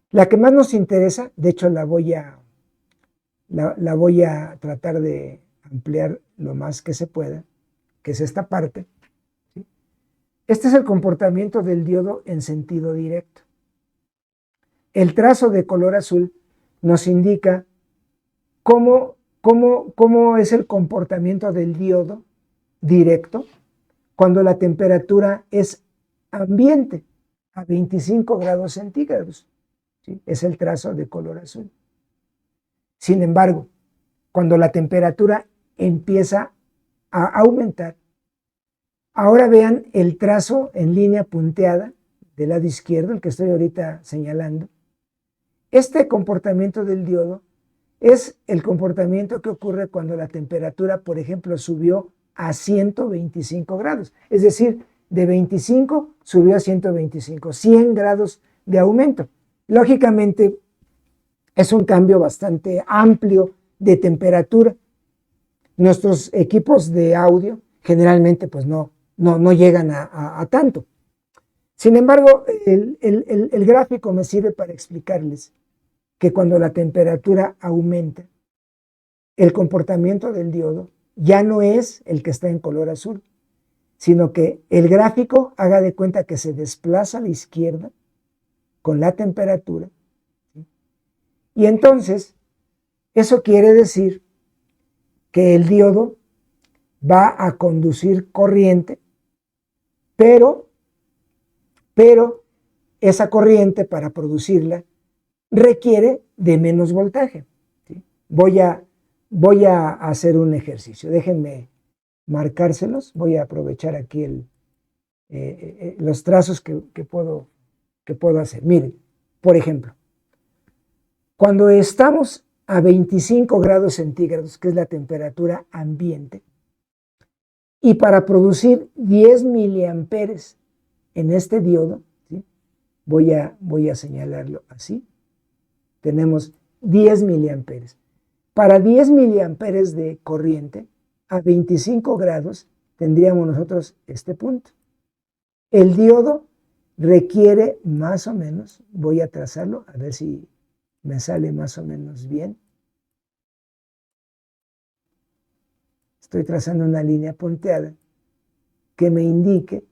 La que más nos interesa, de hecho la voy a tratar de ampliar lo más que se pueda, que es esta parte. ¿Sí? Este es el comportamiento del diodo en sentido directo. El trazo de color azul nos indica cómo es el comportamiento del diodo directo cuando la temperatura es ambiente, a 25 grados centígrados. ¿Sí? Es el trazo de color azul. Sin embargo, cuando la temperatura empieza a aumentar, ahora vean el trazo en línea punteada del lado izquierdo, el que estoy ahorita señalando. Este comportamiento del diodo es el comportamiento que ocurre cuando la temperatura, por ejemplo, subió a 125 grados. Es decir, de 25 subió a 125, 100 grados de aumento. Lógicamente, es un cambio bastante amplio de temperatura. Nuestros equipos de audio generalmente pues no llegan a tanto. Sin embargo, el gráfico me sirve para explicarles que cuando la temperatura aumenta, el comportamiento del diodo ya no es el que está en color azul, sino que el gráfico haga de cuenta que se desplaza a la izquierda con la temperatura. ¿Sí? Y entonces, eso quiere decir que el diodo va a conducir corriente, pero esa corriente, para producirla, requiere de menos voltaje. ¿Sí? Voy a hacer un ejercicio. Déjenme marcárselos. Voy a aprovechar aquí los trazos que puedo hacer. Miren, por ejemplo, cuando estamos a 25 grados centígrados, que es la temperatura ambiente, y para producir 10 miliamperes en este diodo, ¿sí? voy a señalarlo así, tenemos 10 miliamperes. Para 10 miliamperes de corriente, a 25 grados, tendríamos nosotros este punto. El diodo requiere más o menos, voy a trazarlo, a ver si me sale más o menos bien. Estoy trazando una línea punteada que me indique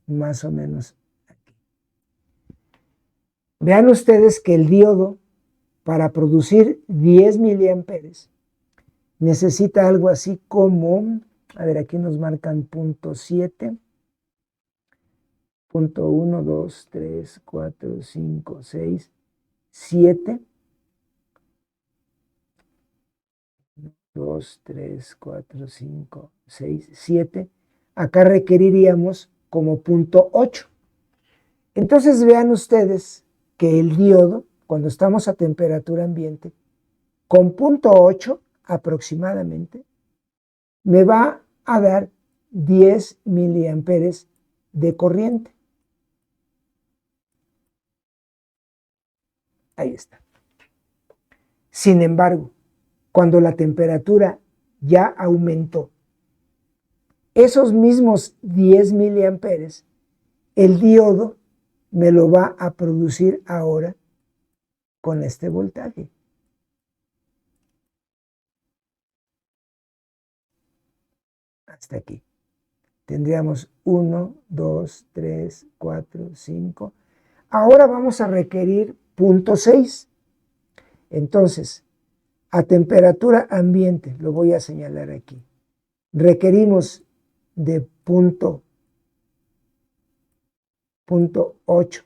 más o menos aquí. Vean ustedes que el diodo, para producir 10 miliamperes, necesita algo así como, a ver, aquí nos marcan punto 7, punto 1, 2, 3, 4, 5, 6, 7, 2, 3, 4, 5, 6, 7. Acá requeriríamos como punto 8. Entonces vean ustedes que el diodo, cuando estamos a temperatura ambiente, con punto 8 aproximadamente, me va a dar 10 miliamperes de corriente. Ahí está. Sin embargo, cuando la temperatura ya aumentó, esos mismos 10 miliamperes, el diodo me lo va a producir ahora con este voltaje. Hasta aquí. Tendríamos 1, 2, 3, 4, 5. Ahora vamos a requerir punto 6. Entonces, a temperatura ambiente, lo voy a señalar aquí, requerimos de punto 8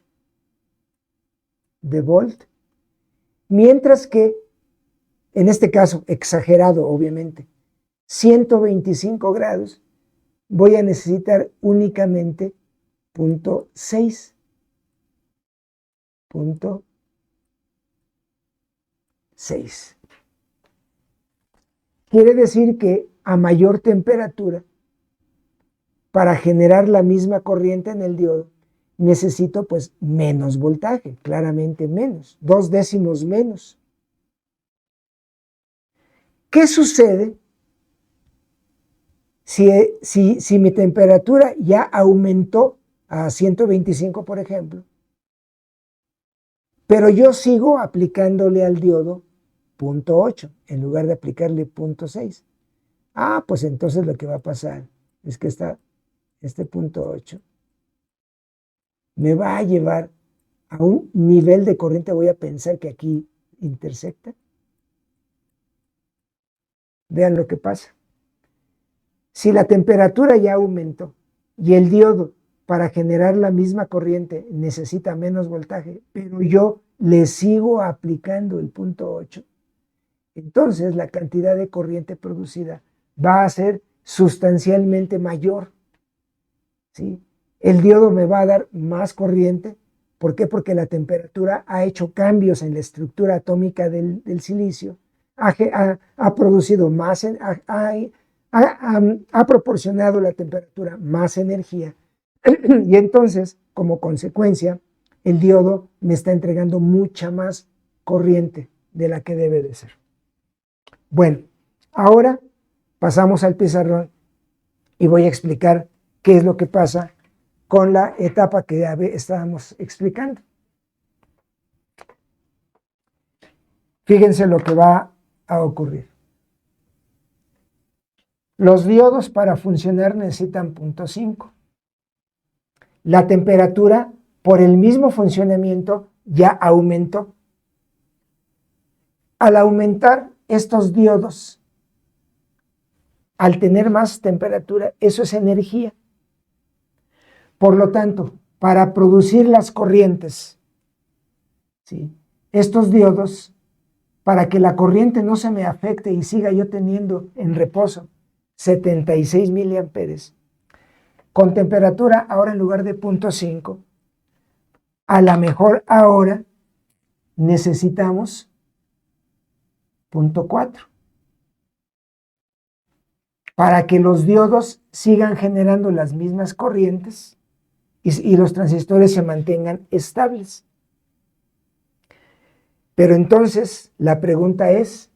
de volt, mientras que, en este caso, exagerado obviamente, 125 grados, voy a necesitar únicamente punto 6. Punto 6. Quiere decir que a mayor temperatura, para generar la misma corriente en el diodo, necesito pues menos voltaje, claramente menos, 2 décimos menos. ¿Qué sucede si mi temperatura ya aumentó a 125, por ejemplo, pero yo sigo aplicándole al diodo punto 8 en lugar de aplicarle punto 6? Pues entonces lo que va a pasar es que este punto 8 me va a llevar a un nivel de corriente, voy a pensar que aquí intersecta. Vean lo que pasa. Si la temperatura ya aumentó y el diodo para generar la misma corriente necesita menos voltaje, pero yo le sigo aplicando el punto 8, entonces la cantidad de corriente producida va a ser sustancialmente mayor, ¿sí? El diodo me va a dar más corriente. ¿Por qué? Porque la temperatura ha hecho cambios en la estructura atómica del silicio, ha producido más, ha proporcionado la temperatura más energía, y entonces, como consecuencia, el diodo me está entregando mucha más corriente de la que debe de ser. Bueno, ahora pasamos al pizarrón y voy a explicar qué es lo que pasa con la etapa que ya estábamos explicando. Fíjense lo que va a ocurrir. Los diodos para funcionar necesitan punto 5. La temperatura, por el mismo funcionamiento, ya aumentó. Al aumentar estos diodos, al tener más temperatura, eso es energía. Por lo tanto, para producir las corrientes, ¿sí?, estos diodos, para que la corriente no se me afecte y siga yo teniendo en reposo 76 miliamperes, con temperatura ahora en lugar de punto 5, a lo mejor ahora necesitamos punto 4 para que los diodos sigan generando las mismas corrientes y los transistores se mantengan estables. Pero entonces la pregunta es,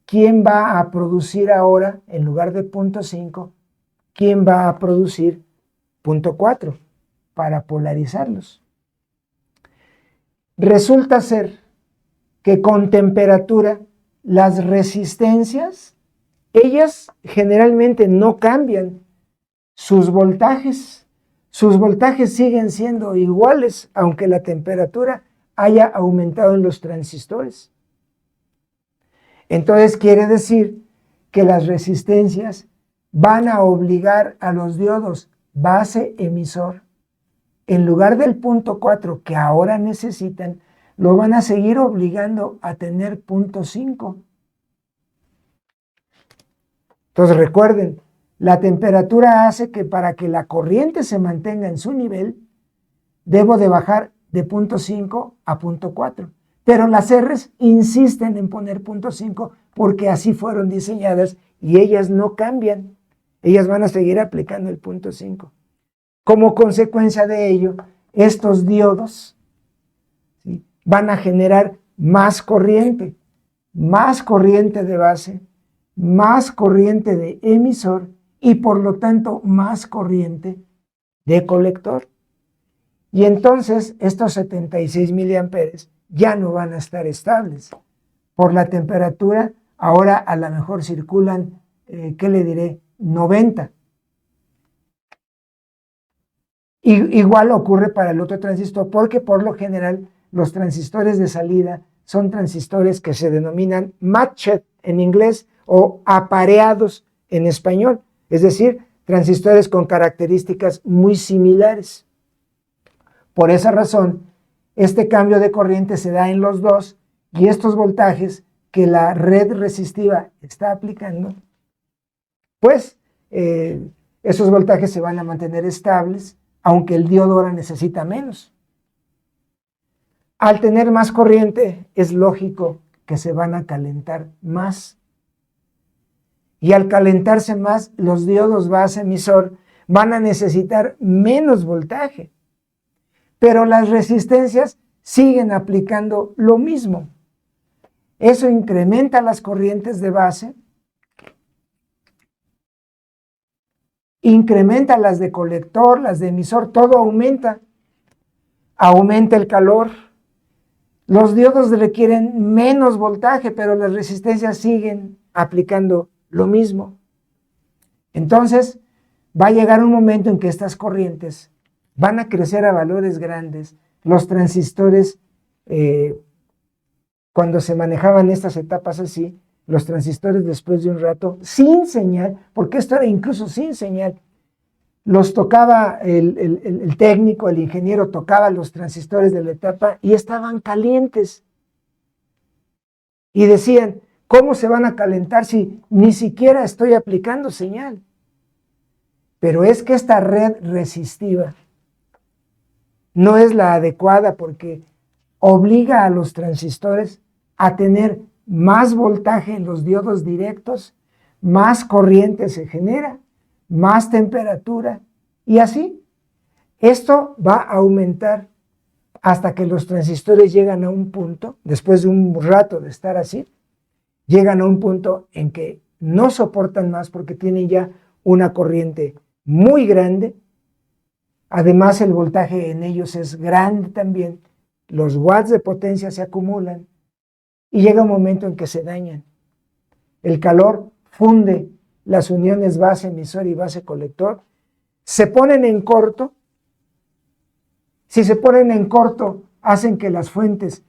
¿quién va a producir ahora, en lugar de punto 5, quién va a producir punto 4 para polarizarlos? Resulta ser que con temperatura las resistencias ellas generalmente no cambian sus voltajes. Sus voltajes siguen siendo iguales, aunque la temperatura haya aumentado en los transistores. Entonces quiere decir que las resistencias van a obligar a los diodos base emisor, en lugar del punto 4 que ahora necesitan, lo van a seguir obligando a tener punto 5. Entonces recuerden, la temperatura hace que para que la corriente se mantenga en su nivel, debo de bajar de punto 5 a punto 4. Pero las R's insisten en poner punto 5 porque así fueron diseñadas y ellas no cambian. Ellas van a seguir aplicando el punto 5. Como consecuencia de ello, estos diodos, ¿sí?, van a generar más corriente de base, más corriente de emisor y por lo tanto más corriente de colector. Y entonces estos 76 miliamperes ya no van a estar estables. Por la temperatura, ahora a lo mejor circulan, ¿qué le diré? 90. Igual ocurre para el otro transistor, porque por lo general los transistores de salida son transistores que se denominan matched en inglés o apareados en español, es decir, transistores con características muy similares. Por esa razón, este cambio de corriente se da en los dos y estos voltajes que la red resistiva está aplicando, pues esos voltajes se van a mantener estables, aunque el diodo ahora necesita menos. Al tener más corriente, es lógico que se van a calentar más. Y al calentarse más, los diodos base emisor van a necesitar menos voltaje. Pero las resistencias siguen aplicando lo mismo. Eso incrementa las corrientes de base, incrementa las de colector, las de emisor, todo aumenta. Aumenta el calor. Los diodos requieren menos voltaje, pero las resistencias siguen aplicando lo mismo. Entonces, va a llegar un momento en que estas corrientes van a crecer a valores grandes. Los transistores, cuando se manejaban estas etapas así, los transistores después de un rato, sin señal, porque esto era incluso sin señal, los tocaba el técnico, el ingeniero tocaba los transistores de la etapa y estaban calientes. Y decían, ¿cómo se van a calentar si ni siquiera estoy aplicando señal? Pero es que esta red resistiva no es la adecuada porque obliga a los transistores a tener más voltaje en los diodos directos, más corriente se genera, más temperatura y así. Esto va a aumentar hasta que los transistores llegan a un punto, después de un rato de estar así, llegan a un punto en que no soportan más porque tienen ya una corriente muy grande. Además, el voltaje en ellos es grande también. Los watts de potencia se acumulan y llega un momento en que se dañan. El calor funde las uniones base emisor y base colector. Se ponen en corto. Si se ponen en corto, hacen que las fuentes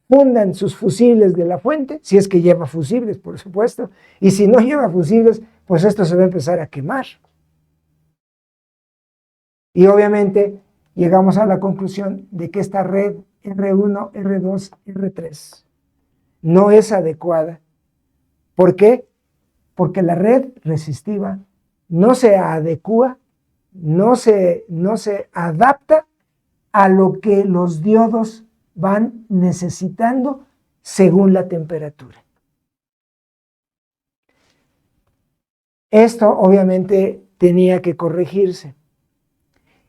fundan sus fusibles de la fuente, si es que lleva fusibles, por supuesto, y si no lleva fusibles, pues esto se va a empezar a quemar. Y obviamente llegamos a la conclusión de que esta red R1, R2, R3 no es adecuada. ¿Por qué? Porque la red resistiva no se adecua, no se adapta a lo que los diodos van necesitando según la temperatura. Esto obviamente tenía que corregirse.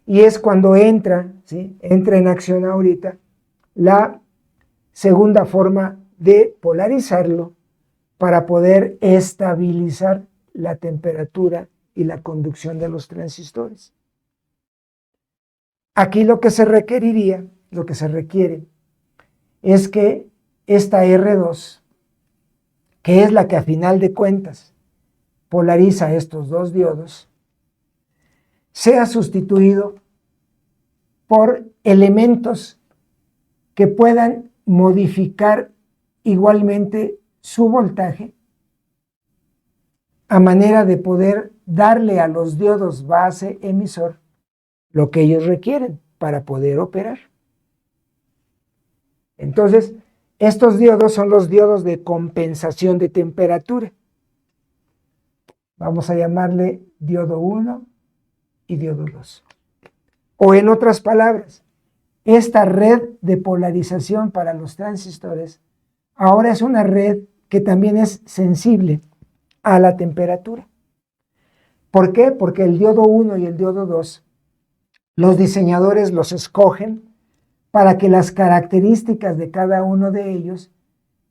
Y es cuando entra, ¿sí?, entra en acción ahorita la segunda forma de polarizarlo para poder estabilizar la temperatura y la conducción de los transistores. Aquí lo que se requeriría, lo que se requiere, es que esta R2, que es la que a final de cuentas polariza estos dos diodos sea sustituido por elementos que puedan modificar igualmente su voltaje a manera de poder darle a los diodos base emisor lo que ellos requieren para poder operar. Entonces, estos diodos son los diodos de compensación de temperatura. Vamos a llamarle diodo 1 y diodo 2. O en otras palabras, esta red de polarización para los transistores ahora es una red que también es sensible a la temperatura. ¿Por qué? Porque el diodo 1 y el diodo 2, los diseñadores los escogen para que las características de cada uno de ellos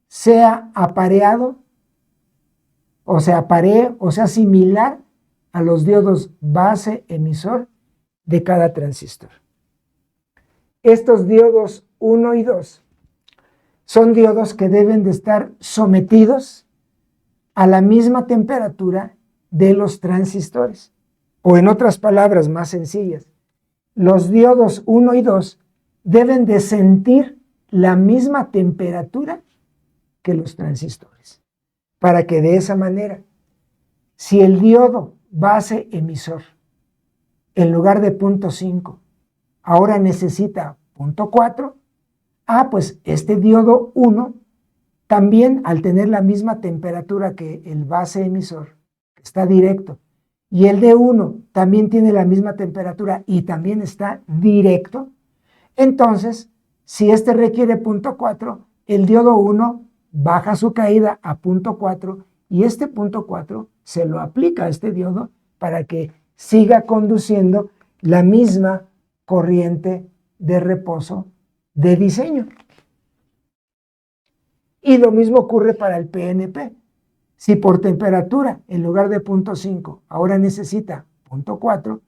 sea apareado, o sea, aparee, o sea, similar a los diodos base emisor de cada transistor. Estos diodos 1 y 2 son diodos que deben de estar sometidos a la misma temperatura de los transistores. O en otras palabras más sencillas, los diodos 1 y 2 deben de sentir la misma temperatura que los transistores, para que de esa manera, si el diodo base emisor, en lugar de 0.5, ahora necesita 0.4, pues este diodo 1 también, al tener la misma temperatura que el base emisor, que está directo, y el de 1 también tiene la misma temperatura y también está directo, entonces, si este requiere 0.4, el diodo 1 baja su caída a 0.4 y este 0.4 se lo aplica a este diodo para que siga conduciendo la misma corriente de reposo de diseño. Y lo mismo ocurre para el PNP. Si por temperatura, en lugar de 0.5, ahora necesita 0.4,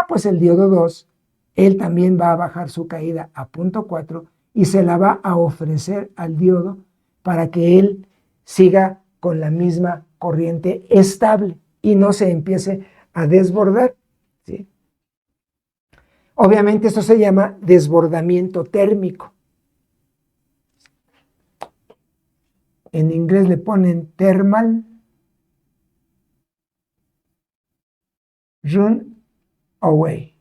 pues el diodo 2, él también va a bajar su caída a 0.4 y se la va a ofrecer al diodo para que él siga con la misma corriente estable y no se empiece a desbordar, ¿sí? Obviamente esto se llama desbordamiento térmico. En inglés le ponen thermal run away.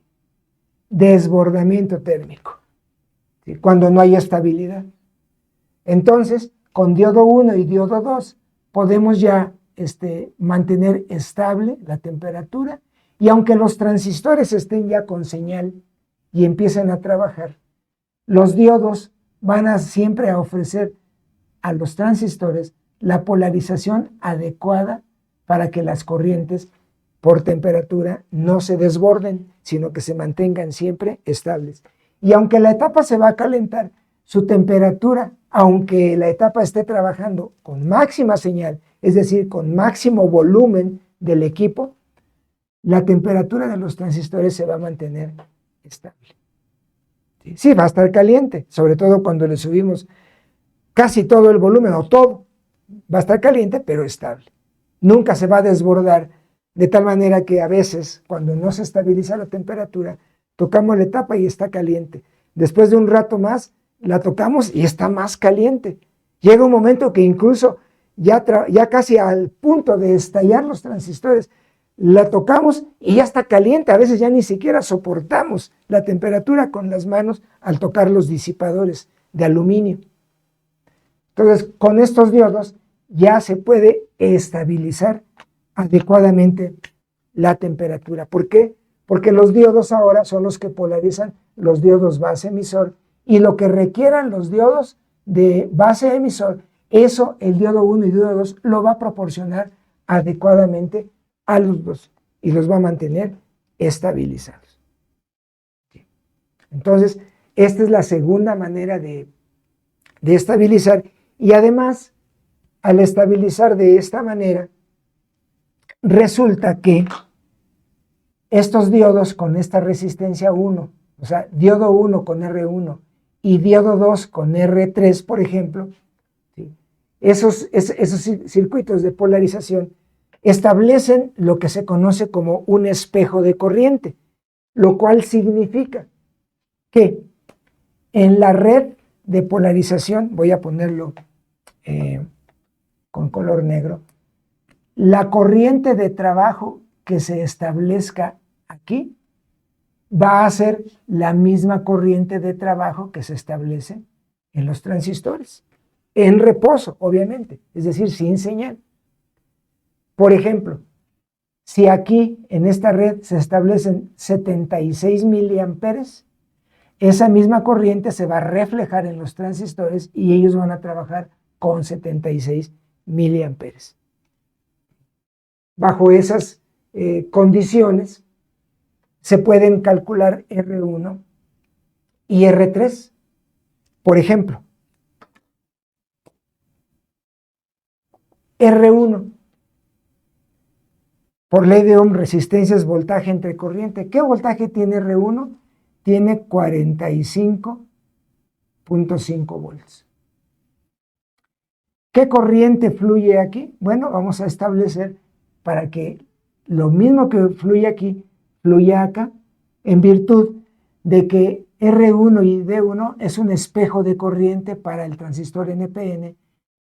Desbordamiento térmico, ¿sí? Cuando no hay estabilidad. Entonces, con diodo 1 y diodo 2 podemos ya mantener estable la temperatura y aunque los transistores estén ya con señal y empiecen a trabajar, los diodos van a siempre a ofrecer a los transistores la polarización adecuada para que las corrientes por temperatura no se desborden, sino que se mantengan siempre estables. Y aunque la etapa se va a calentar, su temperatura, aunque la etapa esté trabajando con máxima señal, es decir, con máximo volumen del equipo, la temperatura de los transistores se va a mantener estable. Sí, va a estar caliente, sobre todo cuando le subimos casi todo el volumen o todo, va a estar caliente pero estable. Nunca se va a desbordar de tal manera que a veces cuando no se estabiliza la temperatura, tocamos la etapa y está caliente. Después de un rato más, la tocamos y está más caliente. Llega un momento que incluso ya casi al punto de estallar los transistores, la tocamos y ya está caliente. A veces ya ni siquiera soportamos la temperatura con las manos al tocar los disipadores de aluminio. Entonces, con estos diodos ya se puede estabilizar adecuadamente la temperatura. ¿Por qué? Porque los diodos ahora son los que polarizan los diodos base emisor y lo que requieran los diodos de base emisor, eso el diodo 1 y diodo 2 lo va a proporcionar adecuadamente a los dos y los va a mantener estabilizados. Entonces, esta es la segunda manera de estabilizar y además, al estabilizar de esta manera, resulta que estos diodos con esta resistencia 1, o sea, diodo 1 con R1 y diodo 2 con R3, por ejemplo, ¿sí? esos circuitos de polarización establecen lo que se conoce como un espejo de corriente, lo cual significa que en la red de polarización, voy a ponerlo con color negro, la corriente de trabajo que se establezca aquí va a ser la misma corriente de trabajo que se establece en los transistores, en reposo, obviamente, es decir, sin señal. Por ejemplo, si aquí en esta red se establecen 76 miliamperes, esa misma corriente se va a reflejar en los transistores y ellos van a trabajar con 76 miliamperes. Bajo esas condiciones se pueden calcular R1 y R3. Por ejemplo, R1, por ley de Ohm, resistencia es voltaje entre corriente. ¿Qué voltaje tiene R1? Tiene 45.5 volts. ¿Qué corriente fluye aquí? Bueno, vamos a establecer para que lo mismo que fluye aquí, fluya acá, en virtud de que R1 y D1 es un espejo de corriente para el transistor NPN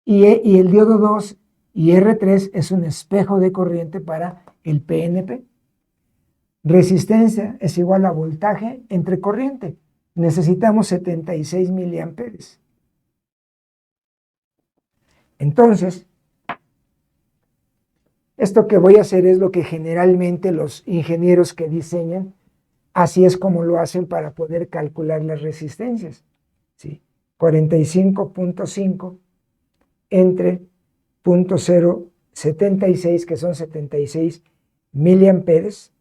y el diodo 2 y R3 es un espejo de corriente para el PNP. Resistencia es igual a voltaje entre corriente. Necesitamos 76 miliamperes. Entonces, esto que voy a hacer es lo que generalmente los ingenieros que diseñan, así es como lo hacen para poder calcular las resistencias. ¿Sí? 45.5 entre 0.076, que son 76 miliamperes.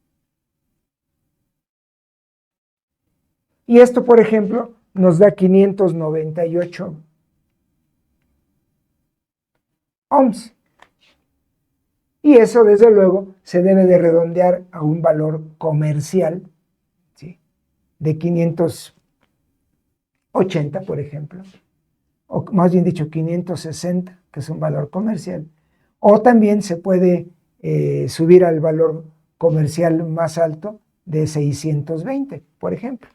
Y esto, por ejemplo, nos da 598 ohms. Y eso, desde luego, se debe de redondear a un valor comercial, ¿sí? De 580, por ejemplo, o más bien dicho, 560, que es un valor comercial. O también se puede subir al valor comercial más alto de 620, por ejemplo.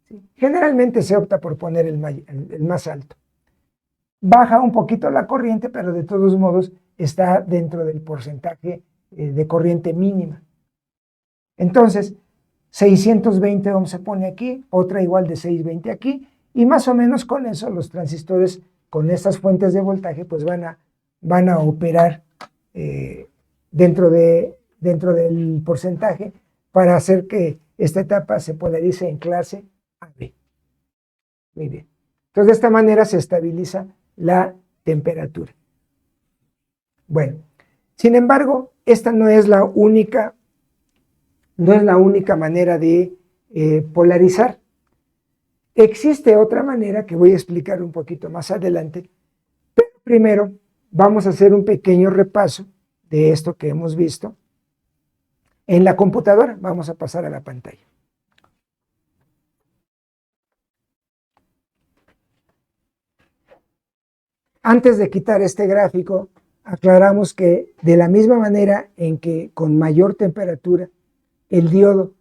¿Sí? Generalmente se opta por poner el más alto. Baja un poquito la corriente, pero de todos modos está dentro del porcentaje de corriente mínima. Entonces, 620 ohms se pone aquí, otra igual de 620 aquí, y más o menos con eso los transistores con estas fuentes de voltaje pues van a operar dentro del porcentaje para hacer que esta etapa se polarice en clase AB. Muy bien. Entonces, de esta manera se estabiliza la temperatura. Bueno, sin embargo, esta no es la única manera de polarizar. Existe otra manera que voy a explicar un poquito más adelante, pero primero vamos a hacer un pequeño repaso de esto que hemos visto en la computadora. Vamos a pasar a la pantalla. Antes de quitar este gráfico, aclaramos que de la misma manera en que con mayor temperatura el diodo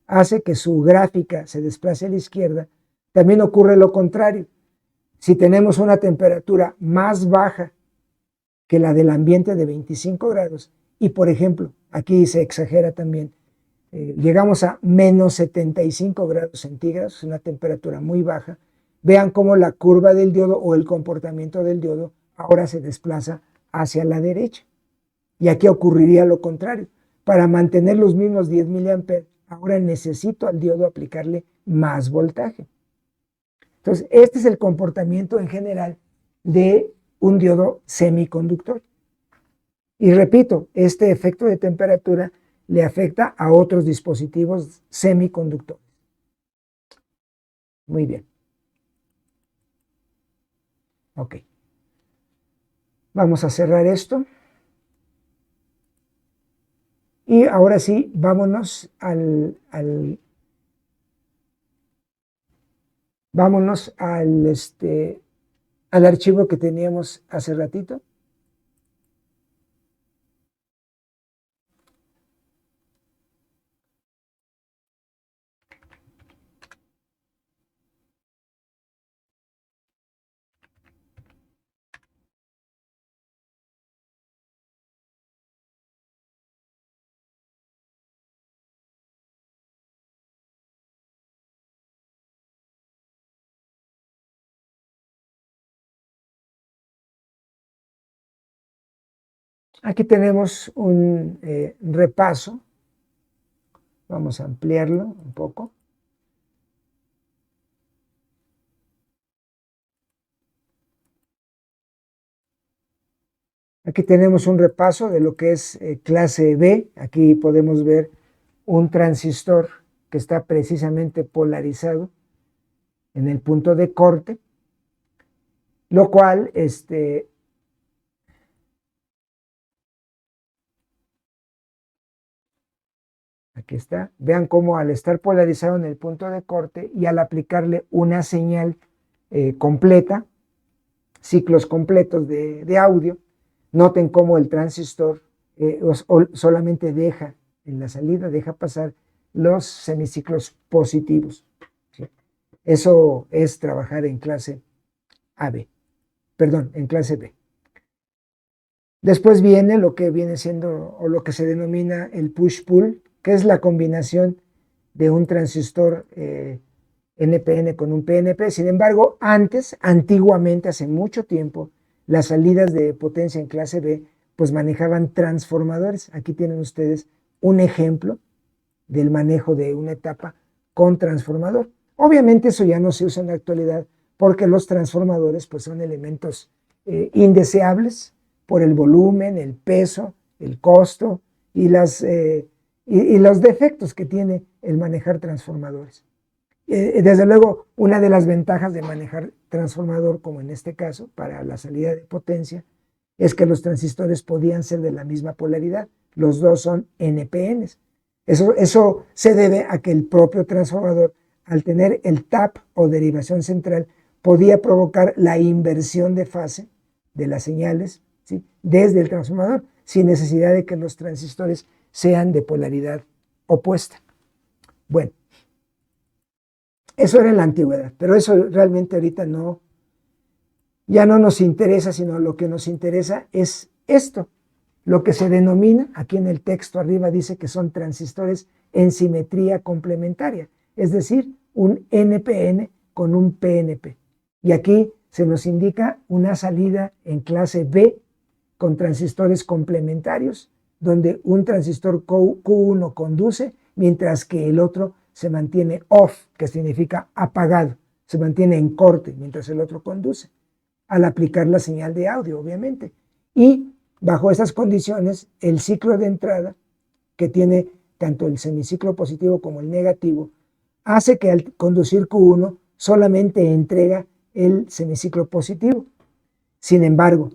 hace que su gráfica se desplace a la izquierda, también ocurre lo contrario. Si tenemos una temperatura más baja que la del ambiente de 25 grados, y por ejemplo, aquí se exagera también, llegamos a menos 75 grados centígrados, una temperatura muy baja, vean cómo la curva del diodo o el comportamiento del diodo ahora se desplaza hacia la derecha. Y aquí ocurriría lo contrario. Para mantener los mismos 10 miliamperes, ahora necesito al diodo aplicarle más voltaje. Entonces, este es el comportamiento en general de un diodo semiconductor. Y repito, este efecto de temperatura le afecta a otros dispositivos semiconductores. Muy bien. Ok. Vamos a cerrar esto. Y ahora sí, vámonos al archivo que teníamos hace ratito. Aquí tenemos un repaso. Vamos a ampliarlo un poco. Aquí tenemos un repaso de lo que es clase B. Aquí podemos ver un transistor que está precisamente polarizado en el punto de corte, lo cual aquí está. Vean cómo al estar polarizado en el punto de corte y al aplicarle una señal completa, ciclos completos de audio, noten cómo el transistor solamente deja en la salida, deja pasar los semiciclos positivos. ¿Sí? Eso es trabajar en clase AB, perdón, en clase B. Después viene lo que viene siendo o lo que se denomina el push-pull, que es la combinación de un transistor NPN con un PNP. Sin embargo, antiguamente, hace mucho tiempo, las salidas de potencia en clase B pues manejaban transformadores. Aquí tienen ustedes un ejemplo del manejo de una etapa con transformador. Obviamente eso ya no se usa en la actualidad porque los transformadores pues son elementos indeseables por el volumen, el peso, el costo y los defectos que tiene el manejar transformadores. Desde luego, una de las ventajas de manejar transformador, como en este caso, para la salida de potencia, es que los transistores podían ser de la misma polaridad. Los dos son NPNs. Eso se debe a que el propio transformador, al tener el tap o derivación central, podía provocar la inversión de fase de las señales, ¿sí?, desde el transformador, sin necesidad de que los transistores sean de polaridad opuesta. Bueno, eso era en la antigüedad, pero eso realmente ahorita ya no nos interesa, sino lo que nos interesa es esto, lo que se denomina, aquí en el texto arriba dice que son transistores en simetría complementaria, es decir, un NPN con un PNP. Y aquí se nos indica una salida en clase B con transistores complementarios, donde un transistor Q1 conduce, mientras que el otro se mantiene off, que significa apagado, se mantiene en corte, mientras el otro conduce, al aplicar la señal de audio, obviamente. Y bajo esas condiciones, el ciclo de entrada, que tiene tanto el semiciclo positivo como el negativo, hace que al conducir Q1 solamente entrega el semiciclo positivo. Sin embargo,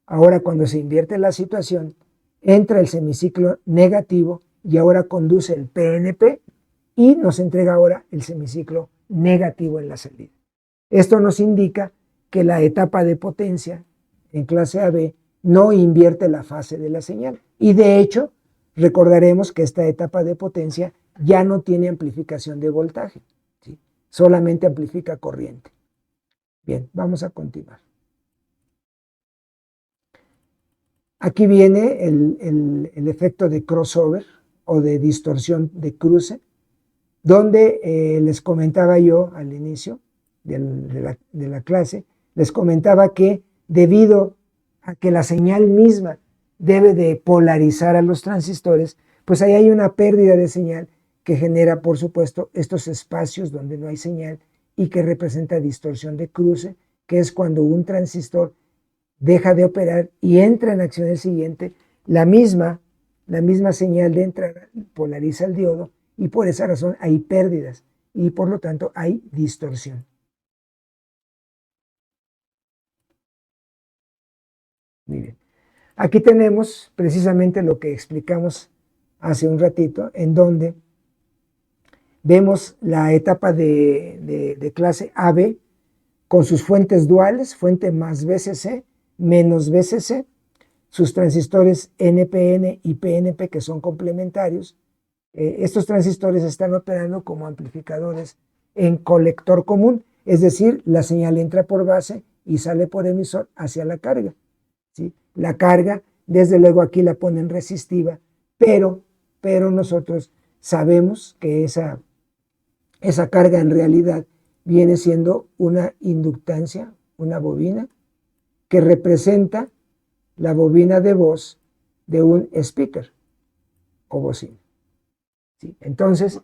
ahora cuando se invierte la situación, entra el semiciclo negativo y ahora conduce el PNP y nos entrega ahora el semiciclo negativo en la salida. Esto nos indica que la etapa de potencia en clase AB no invierte la fase de la señal. Y de hecho, recordaremos que esta etapa de potencia ya no tiene amplificación de voltaje, ¿sí?, solamente amplifica corriente. Bien, vamos a continuar. Aquí viene el efecto de crossover o de distorsión de cruce, donde les comentaba yo al inicio de la clase, les comentaba que debido a que la señal misma debe de polarizar a los transistores, pues ahí hay una pérdida de señal que genera, por supuesto, estos espacios donde no hay señal y que representa distorsión de cruce, que es cuando un transistor deja de operar y entra en acción el siguiente, la misma señal de entrada polariza el diodo y por esa razón hay pérdidas y por lo tanto hay distorsión. Muy bien. Aquí tenemos precisamente lo que explicamos hace un ratito, en donde vemos la etapa de clase AB con sus fuentes duales, fuente más VCC menos VCC, sus transistores NPN y PNP que son complementarios. Estos transistores están operando como amplificadores en colector común, es decir, la señal entra por base y sale por emisor hacia la carga, ¿sí? La carga, desde luego aquí la ponen resistiva, pero nosotros sabemos que esa carga en realidad viene siendo una inductancia, una bobina, que representa la bobina de voz de un speaker o bocina. ¿Sí? Entonces,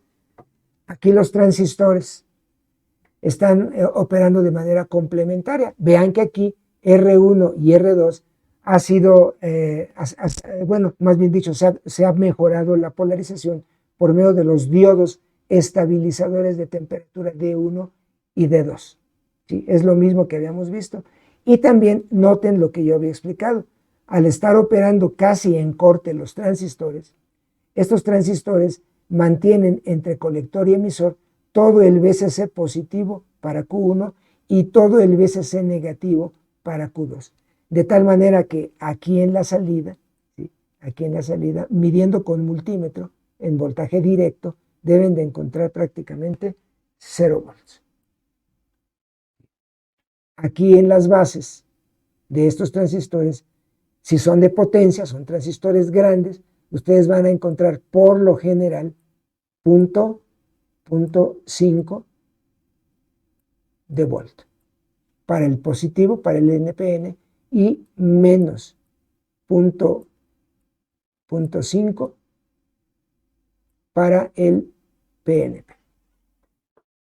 aquí los transistores están operando de manera complementaria. Vean que aquí R1 y R2 ha sido, bueno, más bien dicho, se ha mejorado la polarización por medio de los diodos estabilizadores de temperatura D1 y D2. ¿Sí? Es lo mismo que habíamos visto. Y también noten lo que yo había explicado. Al estar operando casi en corte los transistores, estos transistores mantienen entre colector y emisor todo el VCC positivo para Q1 y todo el VCC negativo para Q2. De tal manera que aquí en la salida, ¿sí? Aquí en la salida, midiendo con multímetro en voltaje directo, deben de encontrar prácticamente 0 volts. Aquí en las bases de estos transistores, si son de potencia, son transistores grandes, ustedes van a encontrar por lo general 0.5 de volt para el positivo, para el NPN, y menos 0.5 para el PNP.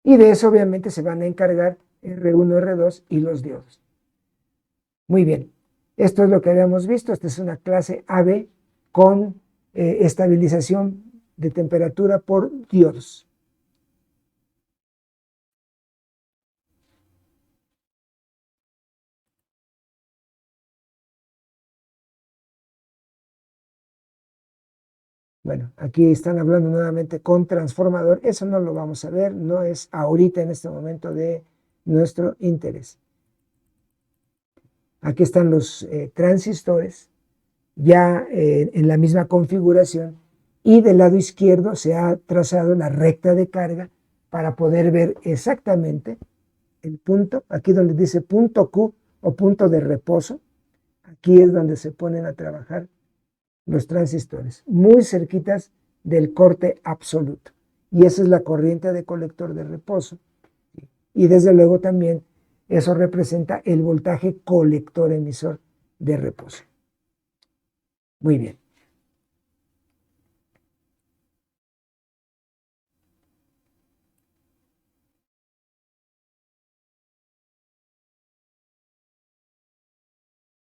Y de eso obviamente se van a encargar R1, R2 y los diodos. Muy bien, esto es lo que habíamos visto. Esta es una clase AB con estabilización de temperatura por diodos. Bueno, aquí están hablando nuevamente con transformador. Eso no lo vamos a ver, no es ahorita en este momento de nuestro interés. Aquí están los transistores ya en la misma configuración, y del lado izquierdo se ha trazado la recta de carga para poder ver exactamente el punto, aquí donde dice punto Q o punto de reposo. Aquí es donde se ponen a trabajar los transistores, muy cerquitas del corte absoluto. Y esa es la corriente de colector de reposo. Y desde luego también eso representa el voltaje colector emisor de reposo. Muy bien.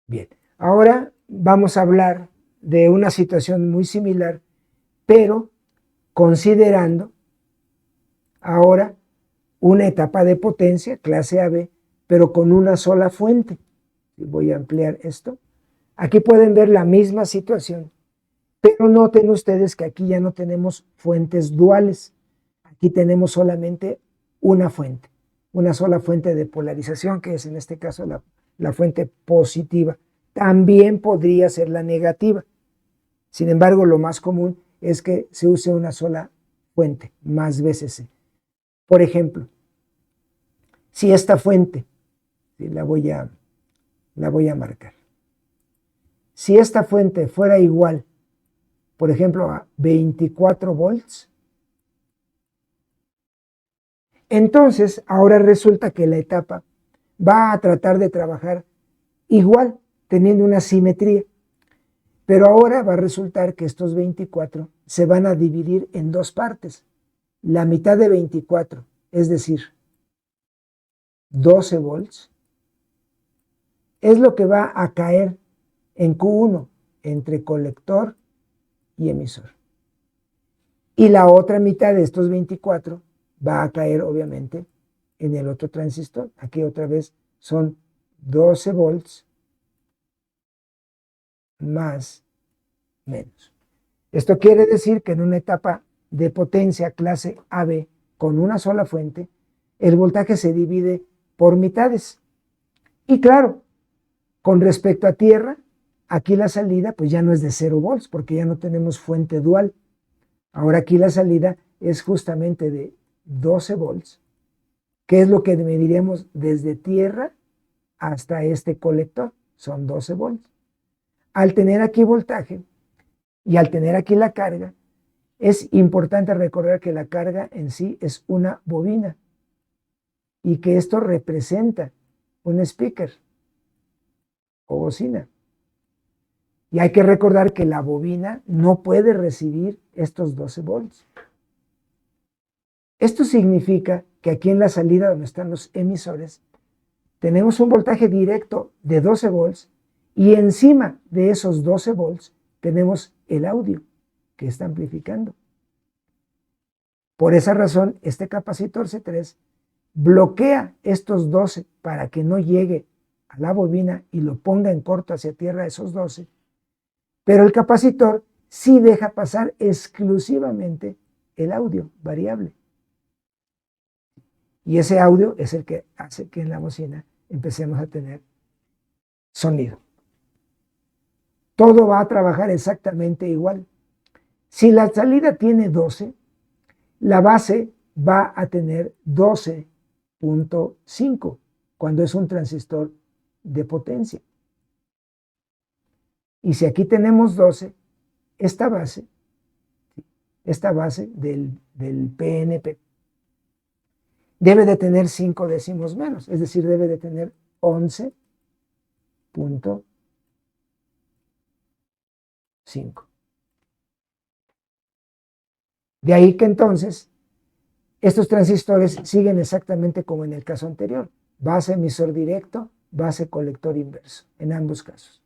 Bien, ahora vamos a hablar de una situación muy similar, pero considerando ahora una etapa de potencia, clase AB, pero con una sola fuente. Voy a ampliar esto. Aquí pueden ver la misma situación, pero noten ustedes que aquí ya no tenemos fuentes duales. Aquí tenemos solamente una fuente, una sola fuente de polarización, que es en este caso la fuente positiva. También podría ser la negativa. Sin embargo, lo más común es que se use una sola fuente, más VCC. Por ejemplo, si esta fuente, la voy a marcar, si esta fuente fuera igual, por ejemplo, a 24 volts, entonces ahora resulta que la etapa va a tratar de trabajar igual, teniendo una simetría. Pero ahora va a resultar que estos 24 se van a dividir en dos partes. La mitad de 24, es decir, 12 volts, es lo que va a caer en Q1 entre colector y emisor. Y la otra mitad de estos 24 va a caer obviamente en el otro transistor. Aquí otra vez son 12 volts más menos. Esto quiere decir que en una etapa de potencia clase AB con una sola fuente, el voltaje se divide por mitades. Y claro, con respecto a tierra, aquí la salida pues ya no es de 0 volts porque ya no tenemos fuente dual. Ahora aquí la salida es justamente de 12 volts, que es lo que mediríamos desde tierra hasta este colector, son 12 volts. Al tener aquí voltaje y al tener aquí la carga, es importante recordar que la carga en sí es una bobina y que esto representa un speaker o bocina. Y hay que recordar que la bobina no puede recibir estos 12 volts. Esto significa que aquí en la salida donde están los emisores, tenemos un voltaje directo de 12 volts y encima de esos 12 volts tenemos el audio que está amplificando. Por esa razón, este capacitor C3 bloquea estos 12 para que no llegue a la bobina y lo ponga en corto hacia tierra esos 12, pero el capacitor sí deja pasar exclusivamente el audio variable. Y ese audio es el que hace que en la bocina empecemos a tener sonido. Todo va a trabajar exactamente igual. Si la salida tiene 12, la base va a tener 12.5 cuando es un transistor de potencia. Y si aquí tenemos 12, esta base del PNP, debe de tener 5 décimos menos, es decir, debe de tener 11.5. De ahí que entonces estos transistores siguen exactamente como en el caso anterior, base emisor directo, base colector inverso, en ambos casos.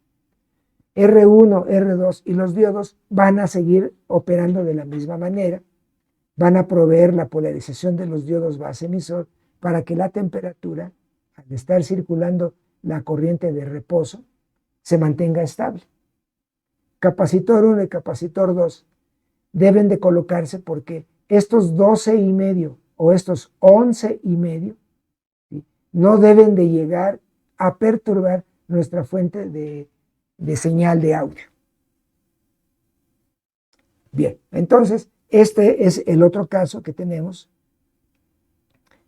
R1, R2 y los diodos van a seguir operando de la misma manera, van a proveer la polarización de los diodos base emisor para que la temperatura, al estar circulando la corriente de reposo, se mantenga estable. Capacitor 1 y capacitor 2 deben de colocarse porque estos 12,5 o estos 11,5, ¿sí?, no deben de llegar a perturbar nuestra fuente de señal de audio. Bien, entonces este es el otro caso que tenemos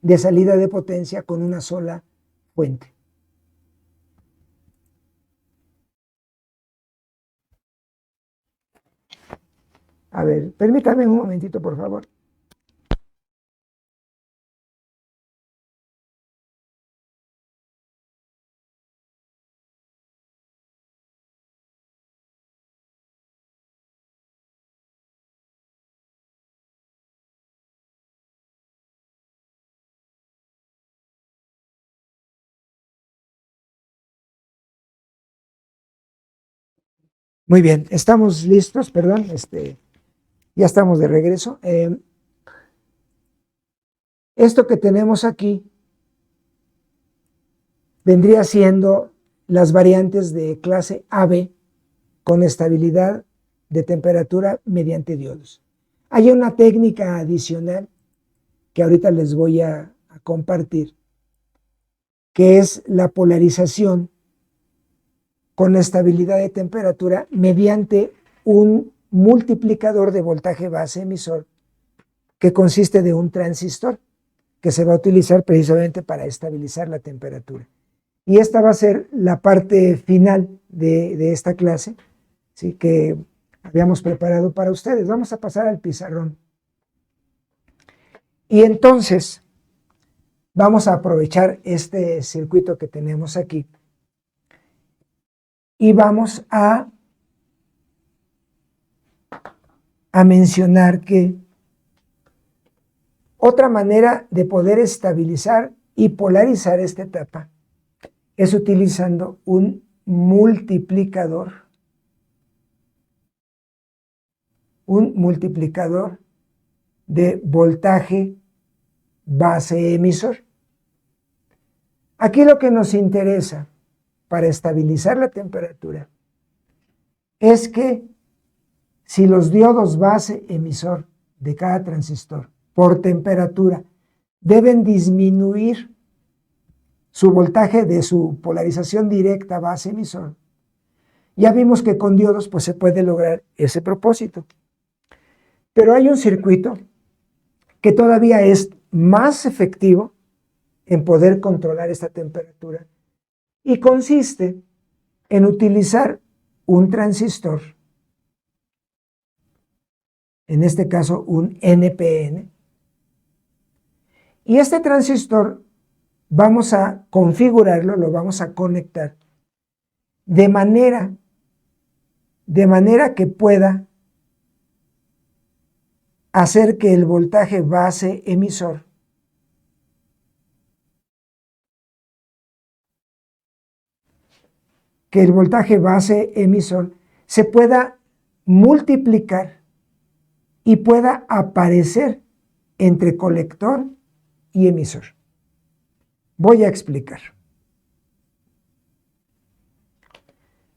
de salida de potencia con una sola fuente. A ver, permítame un momentito, por favor. Muy bien, estamos listos, perdón, ya estamos de regreso. Esto que tenemos aquí vendría siendo las variantes de clase AB con estabilidad de temperatura mediante diodos. Hay una técnica adicional que ahorita les voy a compartir, que es la polarización con estabilidad de temperatura mediante un multiplicador de voltaje base emisor que consiste de un transistor que se va a utilizar precisamente para estabilizar la temperatura. Y esta va a ser la parte final de esta clase, ¿sí?, que habíamos preparado para ustedes. Vamos a pasar al pizarrón. Y entonces vamos a aprovechar este circuito que tenemos aquí y vamos a mencionar que otra manera de poder estabilizar y polarizar esta etapa es utilizando un multiplicador de voltaje base emisor. Aquí lo que nos interesa para estabilizar la temperatura es que si los diodos base emisor de cada transistor por temperatura deben disminuir su voltaje de su polarización directa base emisor, ya vimos que con diodos pues se puede lograr ese propósito. Pero hay un circuito que todavía es más efectivo en poder controlar esta temperatura y consiste en utilizar un transistor, en este caso un NPN, y este transistor vamos a configurarlo, lo vamos a conectar de manera de manera que pueda hacer que el voltaje base emisor se pueda multiplicar y pueda aparecer entre colector y emisor. Voy a explicar.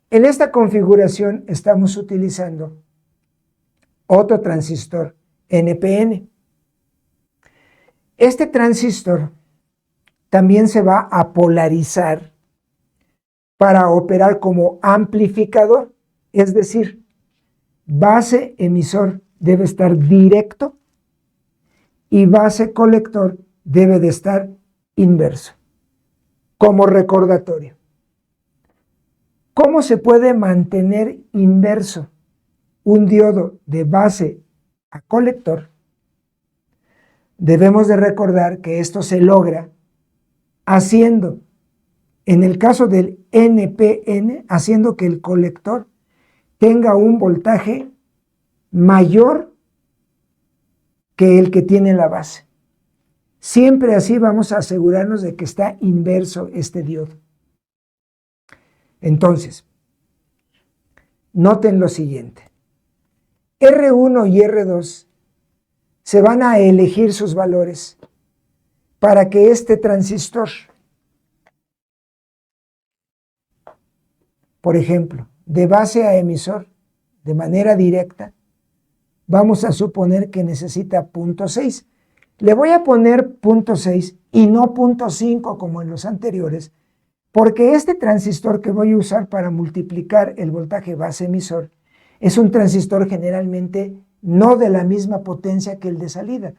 En esta configuración estamos utilizando otro transistor NPN. Este transistor también se va a polarizar para operar como amplificador, es decir, base emisor debe estar directo y base colector debe de estar inverso. Como recordatorio, ¿cómo se puede mantener inverso un diodo de base a colector? Debemos de recordar que esto se logra haciendo, en el caso del NPN, haciendo que el colector tenga un voltaje mayor que el que tiene la base. Siempre así vamos a asegurarnos de que está inverso este diodo. Entonces, noten lo siguiente. R1 y R2 se van a elegir sus valores para que este transistor, por ejemplo, de base a emisor, de manera directa, vamos a suponer que necesita 0.6. Le voy a poner 0.6 y no 0.5 como en los anteriores, porque este transistor que voy a usar para multiplicar el voltaje base emisor es un transistor generalmente no de la misma potencia que el de salida.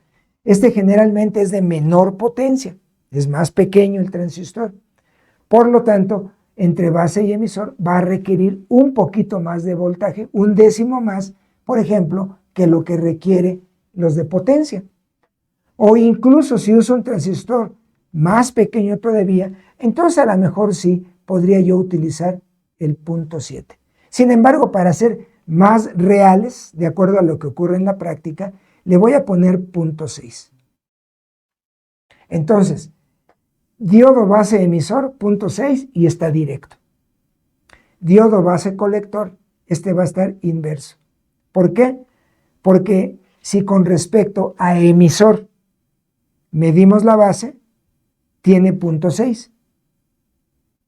Este generalmente es de menor potencia, es más pequeño el transistor. Por lo tanto, entre base y emisor va a requerir un poquito más de voltaje, un décimo más, por ejemplo, que lo que requiere los de potencia. O incluso si uso un transistor más pequeño todavía, entonces a lo mejor sí podría yo utilizar el 0.7. Sin embargo, para ser más reales, de acuerdo a lo que ocurre en la práctica, le voy a poner 0.6. Entonces, diodo base emisor, 0.6 y está directo. Diodo base colector, este va a estar inverso. ¿Por qué? Porque si con respecto a emisor medimos la base, tiene 0.6.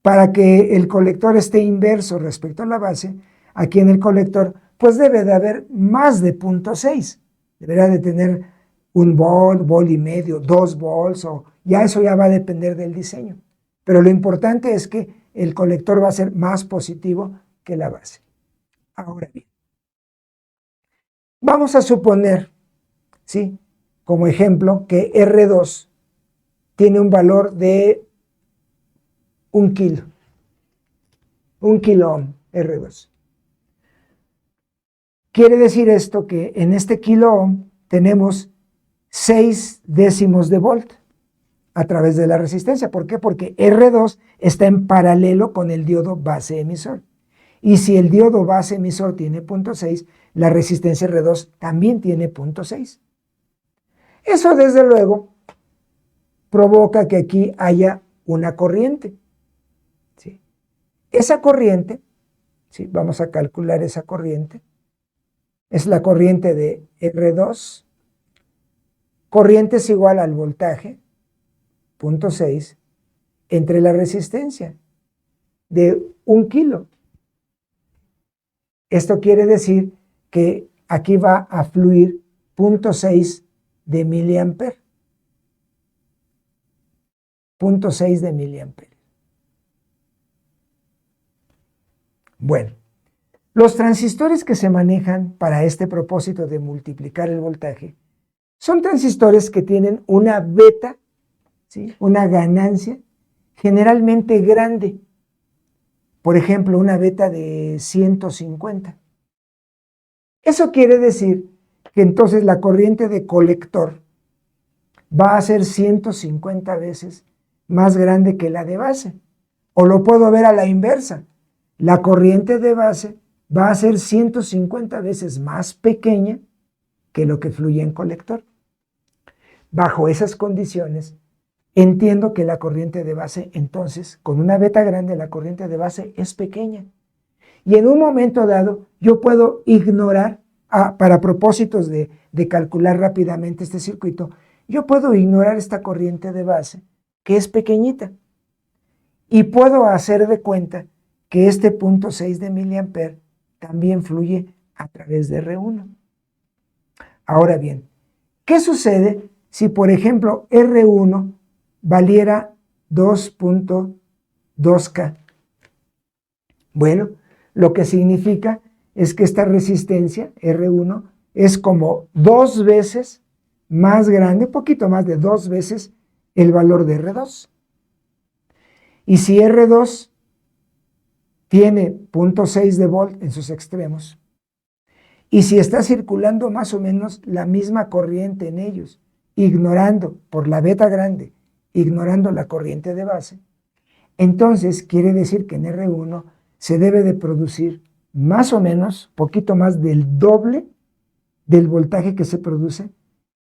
Para que el colector esté inverso respecto a la base, aquí en el colector, pues debe de haber más de 0.6. Deberá de tener 1 volt, volt y medio, 2 volts, o ya eso ya va a depender del diseño. Pero lo importante es que el colector va a ser más positivo que la base. Ahora bien, vamos a suponer, ¿sí?, como ejemplo, que R2 tiene un valor de 1 kilo. 1 kilo ohm, R2. Quiere decir esto que en este kilo ohm tenemos 6 décimos de volt a través de la resistencia. ¿Por qué? Porque R2 está en paralelo con el diodo base emisor. Y si el diodo base emisor tiene 0.6, la resistencia R2 también tiene 0.6. Eso, desde luego, provoca que aquí haya una corriente. ¿Sí? Esa corriente, ¿sí?, vamos a calcular esa corriente, es la corriente de R2. Corriente es igual al voltaje, 0.6, entre la resistencia de 1 kilo. Esto quiere decir que aquí va a fluir 0.6 de miliamper. 0.6 de miliamper. Bueno, los transistores que se manejan para este propósito de multiplicar el voltaje son transistores que tienen una beta, ¿sí?, una ganancia generalmente grande. Por ejemplo, una beta de 150. Eso quiere decir que entonces la corriente de colector va a ser 150 veces más grande que la de base. O lo puedo ver a la inversa. La corriente de base va a ser 150 veces más pequeña que lo que fluye en colector. Bajo esas condiciones, entiendo que la corriente de base, entonces, con una beta grande, la corriente de base es pequeña. Y en un momento dado, yo puedo ignorar, para propósitos de calcular rápidamente este circuito, yo puedo ignorar esta corriente de base, que es pequeñita. Y puedo hacer de cuenta que este 0.6 de miliamper también fluye a través de R1. Ahora bien, ¿qué sucede si, por ejemplo, R1 valiera 2.2K? Bueno, lo que significa es que esta resistencia, R1, es como 2 veces más grande, un poquito más de 2 veces el valor de R2. Y si R2 tiene 0.6 de volt en sus extremos, y si está circulando más o menos la misma corriente en ellos, ignorando por la beta grande, ignorando la corriente de base, entonces quiere decir que en R1 se debe de producir más o menos, poquito más del doble del voltaje que se produce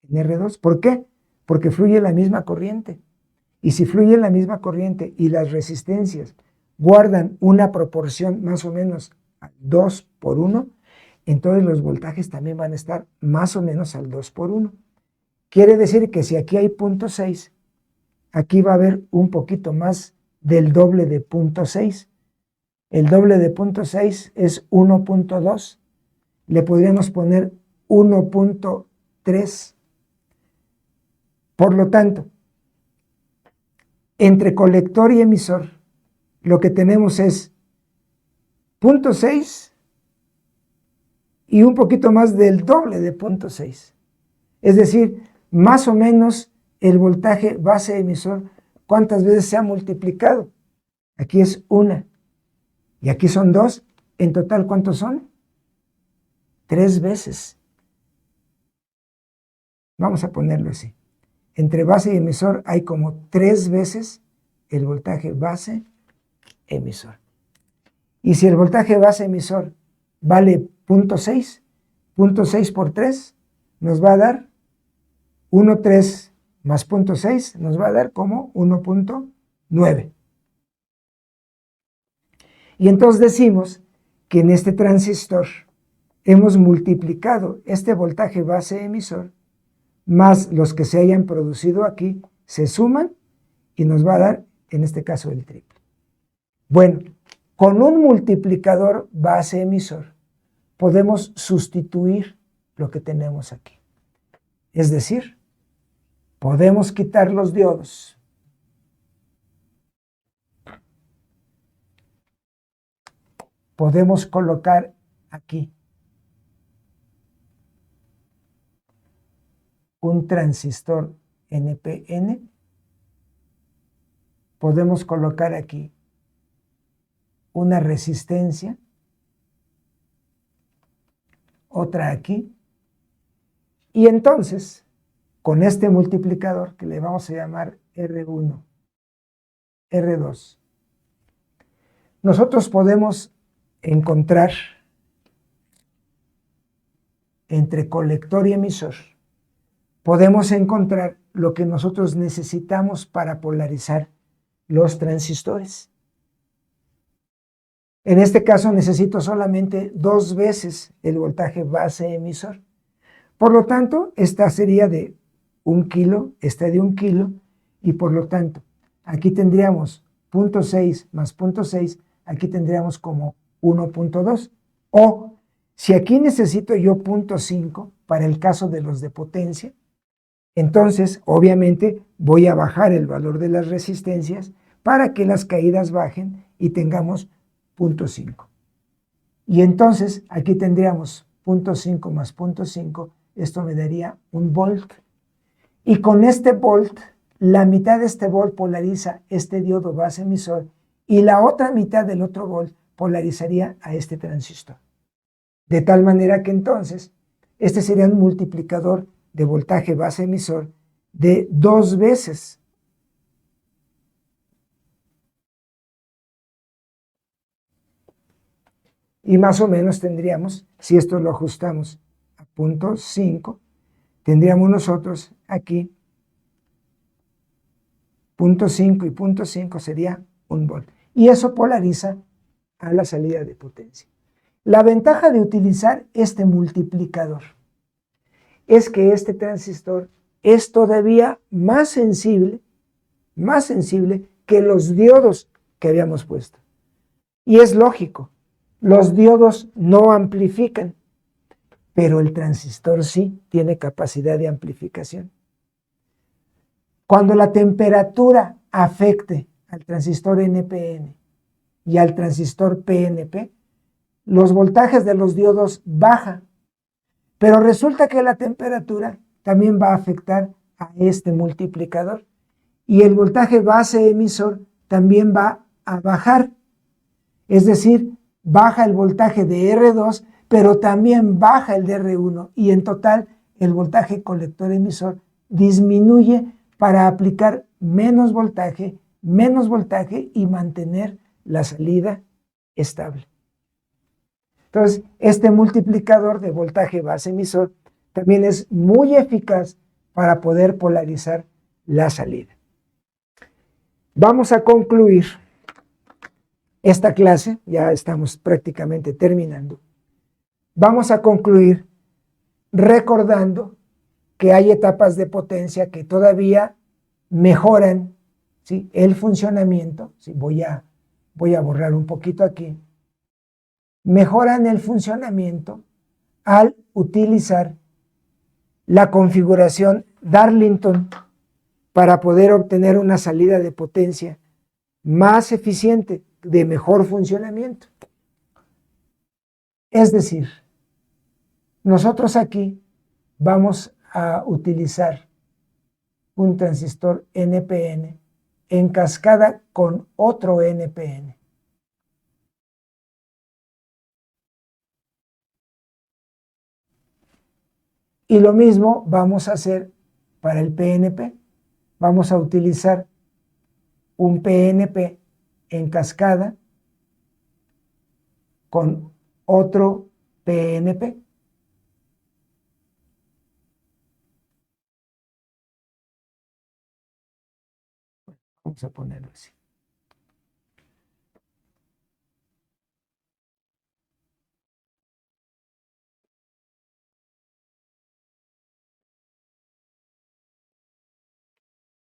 en R2. ¿Por qué? Porque fluye la misma corriente. Y si fluye la misma corriente y las resistencias guardan una proporción más o menos al 2 por 1, entonces los voltajes también van a estar más o menos al 2 por 1. Quiere decir que si aquí hay 0.6, aquí va a haber un poquito más del doble de 0.6. El doble de 0.6 es 1.2. Le podríamos poner 1.3. Por lo tanto, entre colector y emisor, lo que tenemos es 0.6 y un poquito más del doble de 0.6. Es decir, más o menos el voltaje base emisor, ¿cuántas veces se ha multiplicado? Aquí es 1 y aquí son 2. En total, ¿cuántos son? 3 veces. Vamos a ponerlo así. Entre base y emisor hay como 3 veces el voltaje base emisor. Y si el voltaje base emisor vale 0.6, 0.6 por 3 nos va a dar 1.3 más 0.6 nos va a dar como 1.9. Y entonces decimos que en este transistor hemos multiplicado este voltaje base emisor más los que se hayan producido aquí, se suman y nos va a dar, en este caso, el triple. Bueno, con un multiplicador base emisor podemos sustituir lo que tenemos aquí. Es decir, podemos quitar los diodos. Podemos colocar aquí un transistor NPN. Podemos colocar aquí una resistencia, otra aquí, y entonces, con este multiplicador que le vamos a llamar R1, R2, nosotros podemos encontrar entre colector y emisor, podemos encontrar lo que nosotros necesitamos para polarizar los transistores. En este caso necesito solamente 2 veces el voltaje base emisor. Por lo tanto, esta sería de 1 kilo, esta de 1 kilo, y por lo tanto, aquí tendríamos 0.6 más 0.6, aquí tendríamos como 1.2. O, si aquí necesito yo 0.5 para el caso de los de potencia, entonces, obviamente, voy a bajar el valor de las resistencias para que las caídas bajen y tengamos 0.5. Y entonces, aquí tendríamos 0.5 más 0.5, esto me daría 1 volt. Y con este volt, la mitad de este volt polariza este diodo base emisor y la otra mitad del otro volt polarizaría a este transistor. De tal manera que entonces, este sería un multiplicador de voltaje base emisor de 2 veces. Y más o menos tendríamos, si esto lo ajustamos a 0.5, tendríamos nosotros aquí 0.5 y 0.5 sería 1 volt. Y eso polariza a la salida de potencia. La ventaja de utilizar este multiplicador es que este transistor es todavía más sensible que los diodos que habíamos puesto. Y es lógico, los diodos no amplifican, pero el transistor sí tiene capacidad de amplificación. Cuando la temperatura afecte al transistor NPN y al transistor PNP, los voltajes de los diodos bajan, pero resulta que la temperatura también va a afectar a este multiplicador y el voltaje base emisor también va a bajar. Es decir, baja el voltaje de R2, pero también baja el de R1 y en total el voltaje colector emisor disminuye para aplicar menos voltaje y mantener la salida estable. Entonces, este multiplicador de voltaje base emisor también es muy eficaz para poder polarizar la salida. Vamos a concluir esta clase, ya estamos prácticamente terminando. Vamos a concluir recordando que hay etapas de potencia que todavía mejoran, ¿sí?, el funcionamiento. ¿Sí? Voy a borrar un poquito aquí. Mejoran el funcionamiento al utilizar la configuración Darlington para poder obtener una salida de potencia más eficiente, de mejor funcionamiento. Es decir, nosotros aquí vamos a utilizar un transistor NPN en cascada con otro NPN. Y lo mismo vamos a hacer para el PNP. Vamos a utilizar un PNP en cascada con otro PNP. Vamos a ponerlo así.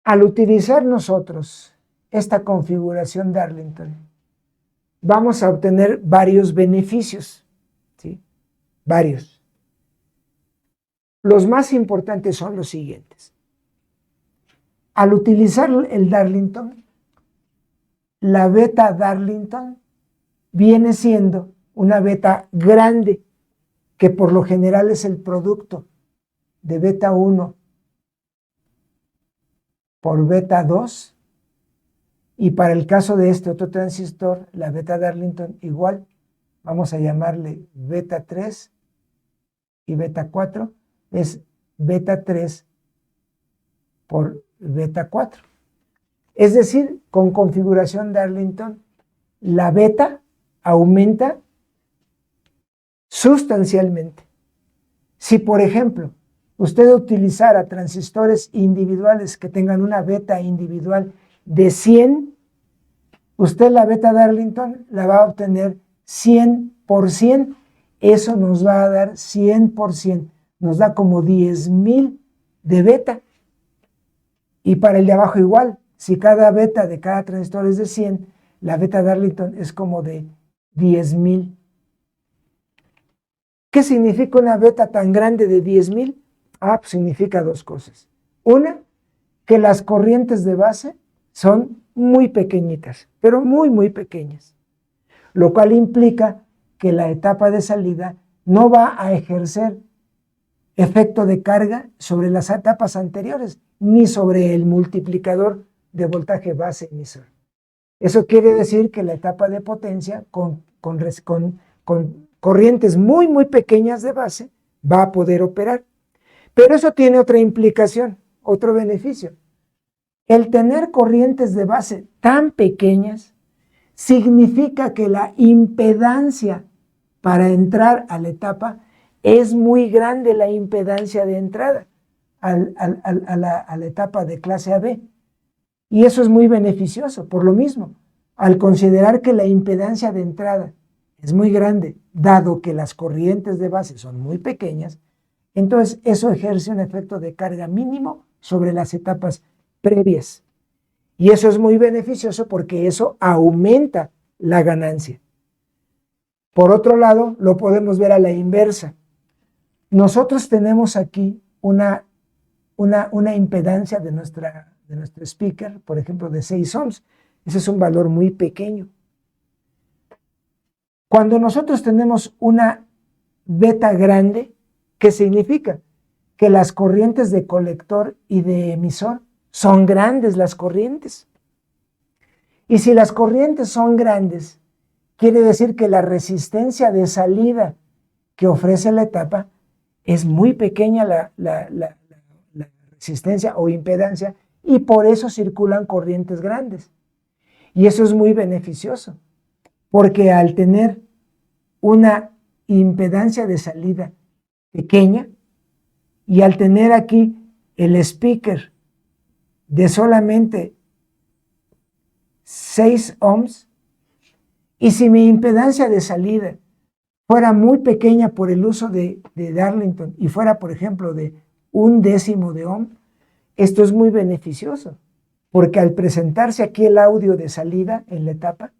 Al utilizar nosotros esta configuración Darlington, vamos a obtener varios beneficios, ¿sí? Varios. Los más importantes son los siguientes. Al utilizar el Darlington, la beta Darlington viene siendo una beta grande, que por lo general es el producto de beta 1 por beta 2, y para el caso de este otro transistor, la beta Darlington igual, vamos a llamarle beta 3 y beta 4, es beta 3 por beta 4. Es decir, con configuración Darlington, la beta aumenta sustancialmente. Si, por ejemplo, usted utilizara transistores individuales que tengan una beta individual de 100, usted la beta Darlington la va a obtener 100%. Eso nos va a dar 100%. Nos da como 10,000 de beta. Y para el de abajo igual. Si cada beta de cada transistor es de 100, la beta Darlington es como de 10,000. ¿Qué significa una beta tan grande de 10,000? Pues significa dos cosas. Una, que las corrientes de base son muy pequeñitas, pero muy pequeñas. Lo cual implica que la etapa de salida no va a ejercer efecto de carga sobre las etapas anteriores, ni sobre el multiplicador de voltaje base emisor. Eso quiere decir que la etapa de potencia con corrientes muy pequeñas de base va a poder operar. Pero eso tiene otra implicación, otro beneficio. El tener corrientes de base tan pequeñas significa que la impedancia para entrar a la etapa, es muy grande la impedancia de entrada a la etapa de clase AB. Y eso es muy beneficioso, por lo mismo. Al considerar que la impedancia de entrada es muy grande, dado que las corrientes de base son muy pequeñas, entonces eso ejerce un efecto de carga mínimo sobre las etapas previas. Y eso es muy beneficioso porque eso aumenta la ganancia. Por otro lado, lo podemos ver a la inversa. Nosotros tenemos aquí una impedancia de nuestro speaker, por ejemplo, de 6 ohms. Ese es un valor muy pequeño. Cuando nosotros tenemos una beta grande, ¿qué significa? Que las corrientes de colector y de emisor son grandes las corrientes. Y si las corrientes son grandes, quiere decir que la resistencia de salida que ofrece la etapa es muy pequeña la resistencia o impedancia, y por eso circulan corrientes grandes. Y eso es muy beneficioso, porque al tener una impedancia de salida pequeña y al tener aquí el speaker de solamente 6 ohms, y si mi impedancia de salida fuera muy pequeña por el uso de Darlington y fuera, por ejemplo, de 1/10 de ohm, esto es muy beneficioso, porque al presentarse aquí el audio de salida en la etapa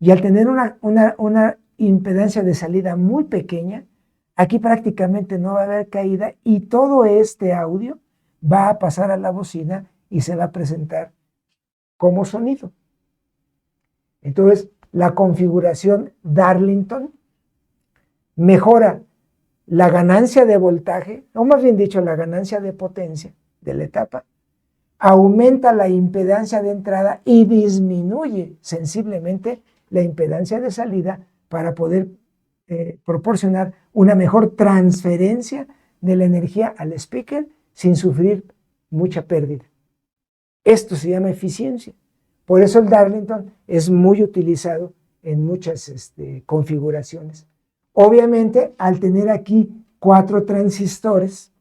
y al tener una impedancia de salida muy pequeña, aquí prácticamente no va a haber caída y todo este audio va a pasar a la bocina y se va a presentar como sonido. Entonces, la configuración Darlington mejora la ganancia de voltaje, o más bien dicho, la ganancia de potencia de la etapa, aumenta la impedancia de entrada y disminuye sensiblemente la impedancia de salida para poder proporcionar una mejor transferencia de la energía al speaker sin sufrir mucha pérdida. Esto se llama eficiencia. Por eso el Darlington es muy utilizado en muchas configuraciones. Obviamente, al tener aquí 4 transistores,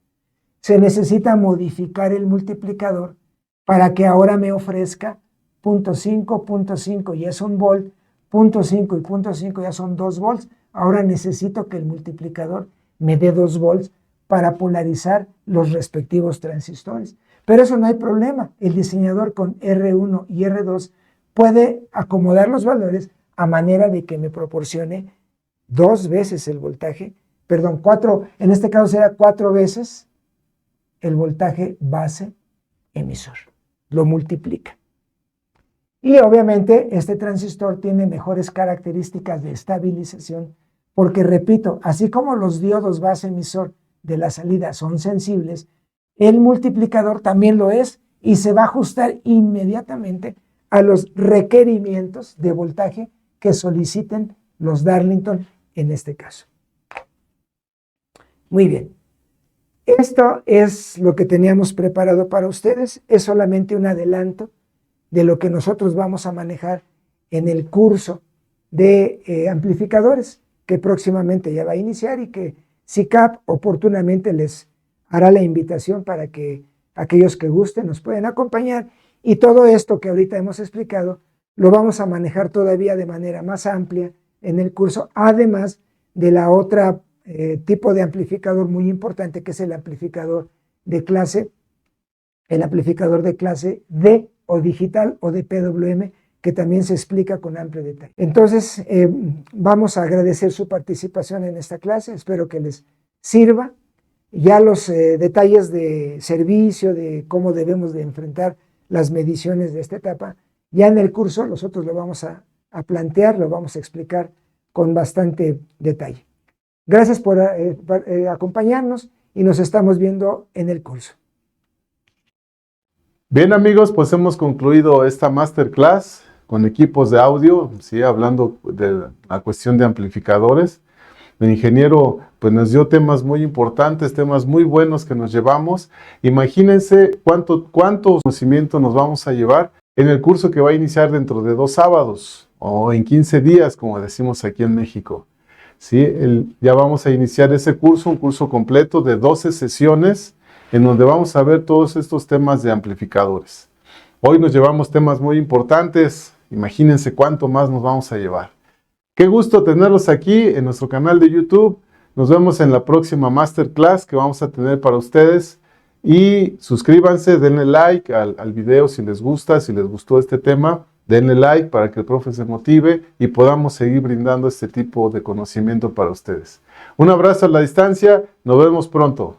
se necesita modificar el multiplicador para que ahora me ofrezca 0.5, 0.5 ya es 1 volt, 0.5 y 0.5 ya son 2 volts. Ahora necesito que el multiplicador me dé 2 volts para polarizar los respectivos transistores. Pero eso no hay problema. El diseñador con R1 y R2 puede acomodar los valores a manera de que me proporcione 2 veces el voltaje, perdón, 4, en este caso será 4 veces el voltaje base emisor. Lo multiplica. Y obviamente este transistor tiene mejores características de estabilización porque, repito, así como los diodos base emisor de la salida son sensibles, el multiplicador también lo es y se va a ajustar inmediatamente a los requerimientos de voltaje que soliciten los Darlington en este caso. Muy bien. Esto es lo que teníamos preparado para ustedes. Es solamente un adelanto de lo que nosotros vamos a manejar en el curso de amplificadores que próximamente ya va a iniciar y que SICAP oportunamente les hará la invitación para que aquellos que gusten nos puedan acompañar. Y todo esto que ahorita hemos explicado lo vamos a manejar todavía de manera más amplia en el curso, además de la otra tipo de amplificador muy importante, que es el amplificador de clase D o digital o de PWM, que también se explica con amplio detalle. Entonces, vamos a agradecer su participación en esta clase, espero que les sirva. Ya los detalles de servicio, de cómo debemos de enfrentar las mediciones de esta etapa, ya en el curso nosotros lo vamos a plantear, lo vamos a explicar con bastante detalle. Gracias por acompañarnos y nos estamos viendo en el curso. Bien amigos, pues hemos concluido esta masterclass con equipos de audio, ¿sí? Hablando de la cuestión de amplificadores. El ingeniero pues nos dio temas muy importantes, temas muy buenos que nos llevamos. Imagínense cuánto conocimiento nos vamos a llevar en el curso que va a iniciar dentro de 2 sábados o en 15 días, como decimos aquí en México. ¿sí? Ya vamos a iniciar ese curso, un curso completo de 12 sesiones, en donde vamos a ver todos estos temas de amplificadores. Hoy nos llevamos temas muy importantes, imagínense cuánto más nos vamos a llevar. Qué gusto tenerlos aquí en nuestro canal de YouTube. Nos vemos en la próxima Masterclass que vamos a tener para ustedes. Y suscríbanse, denle like al video si les gusta, si les gustó este tema. Denle like para que el profe se motive y podamos seguir brindando este tipo de conocimiento para ustedes. Un abrazo a la distancia, nos vemos pronto.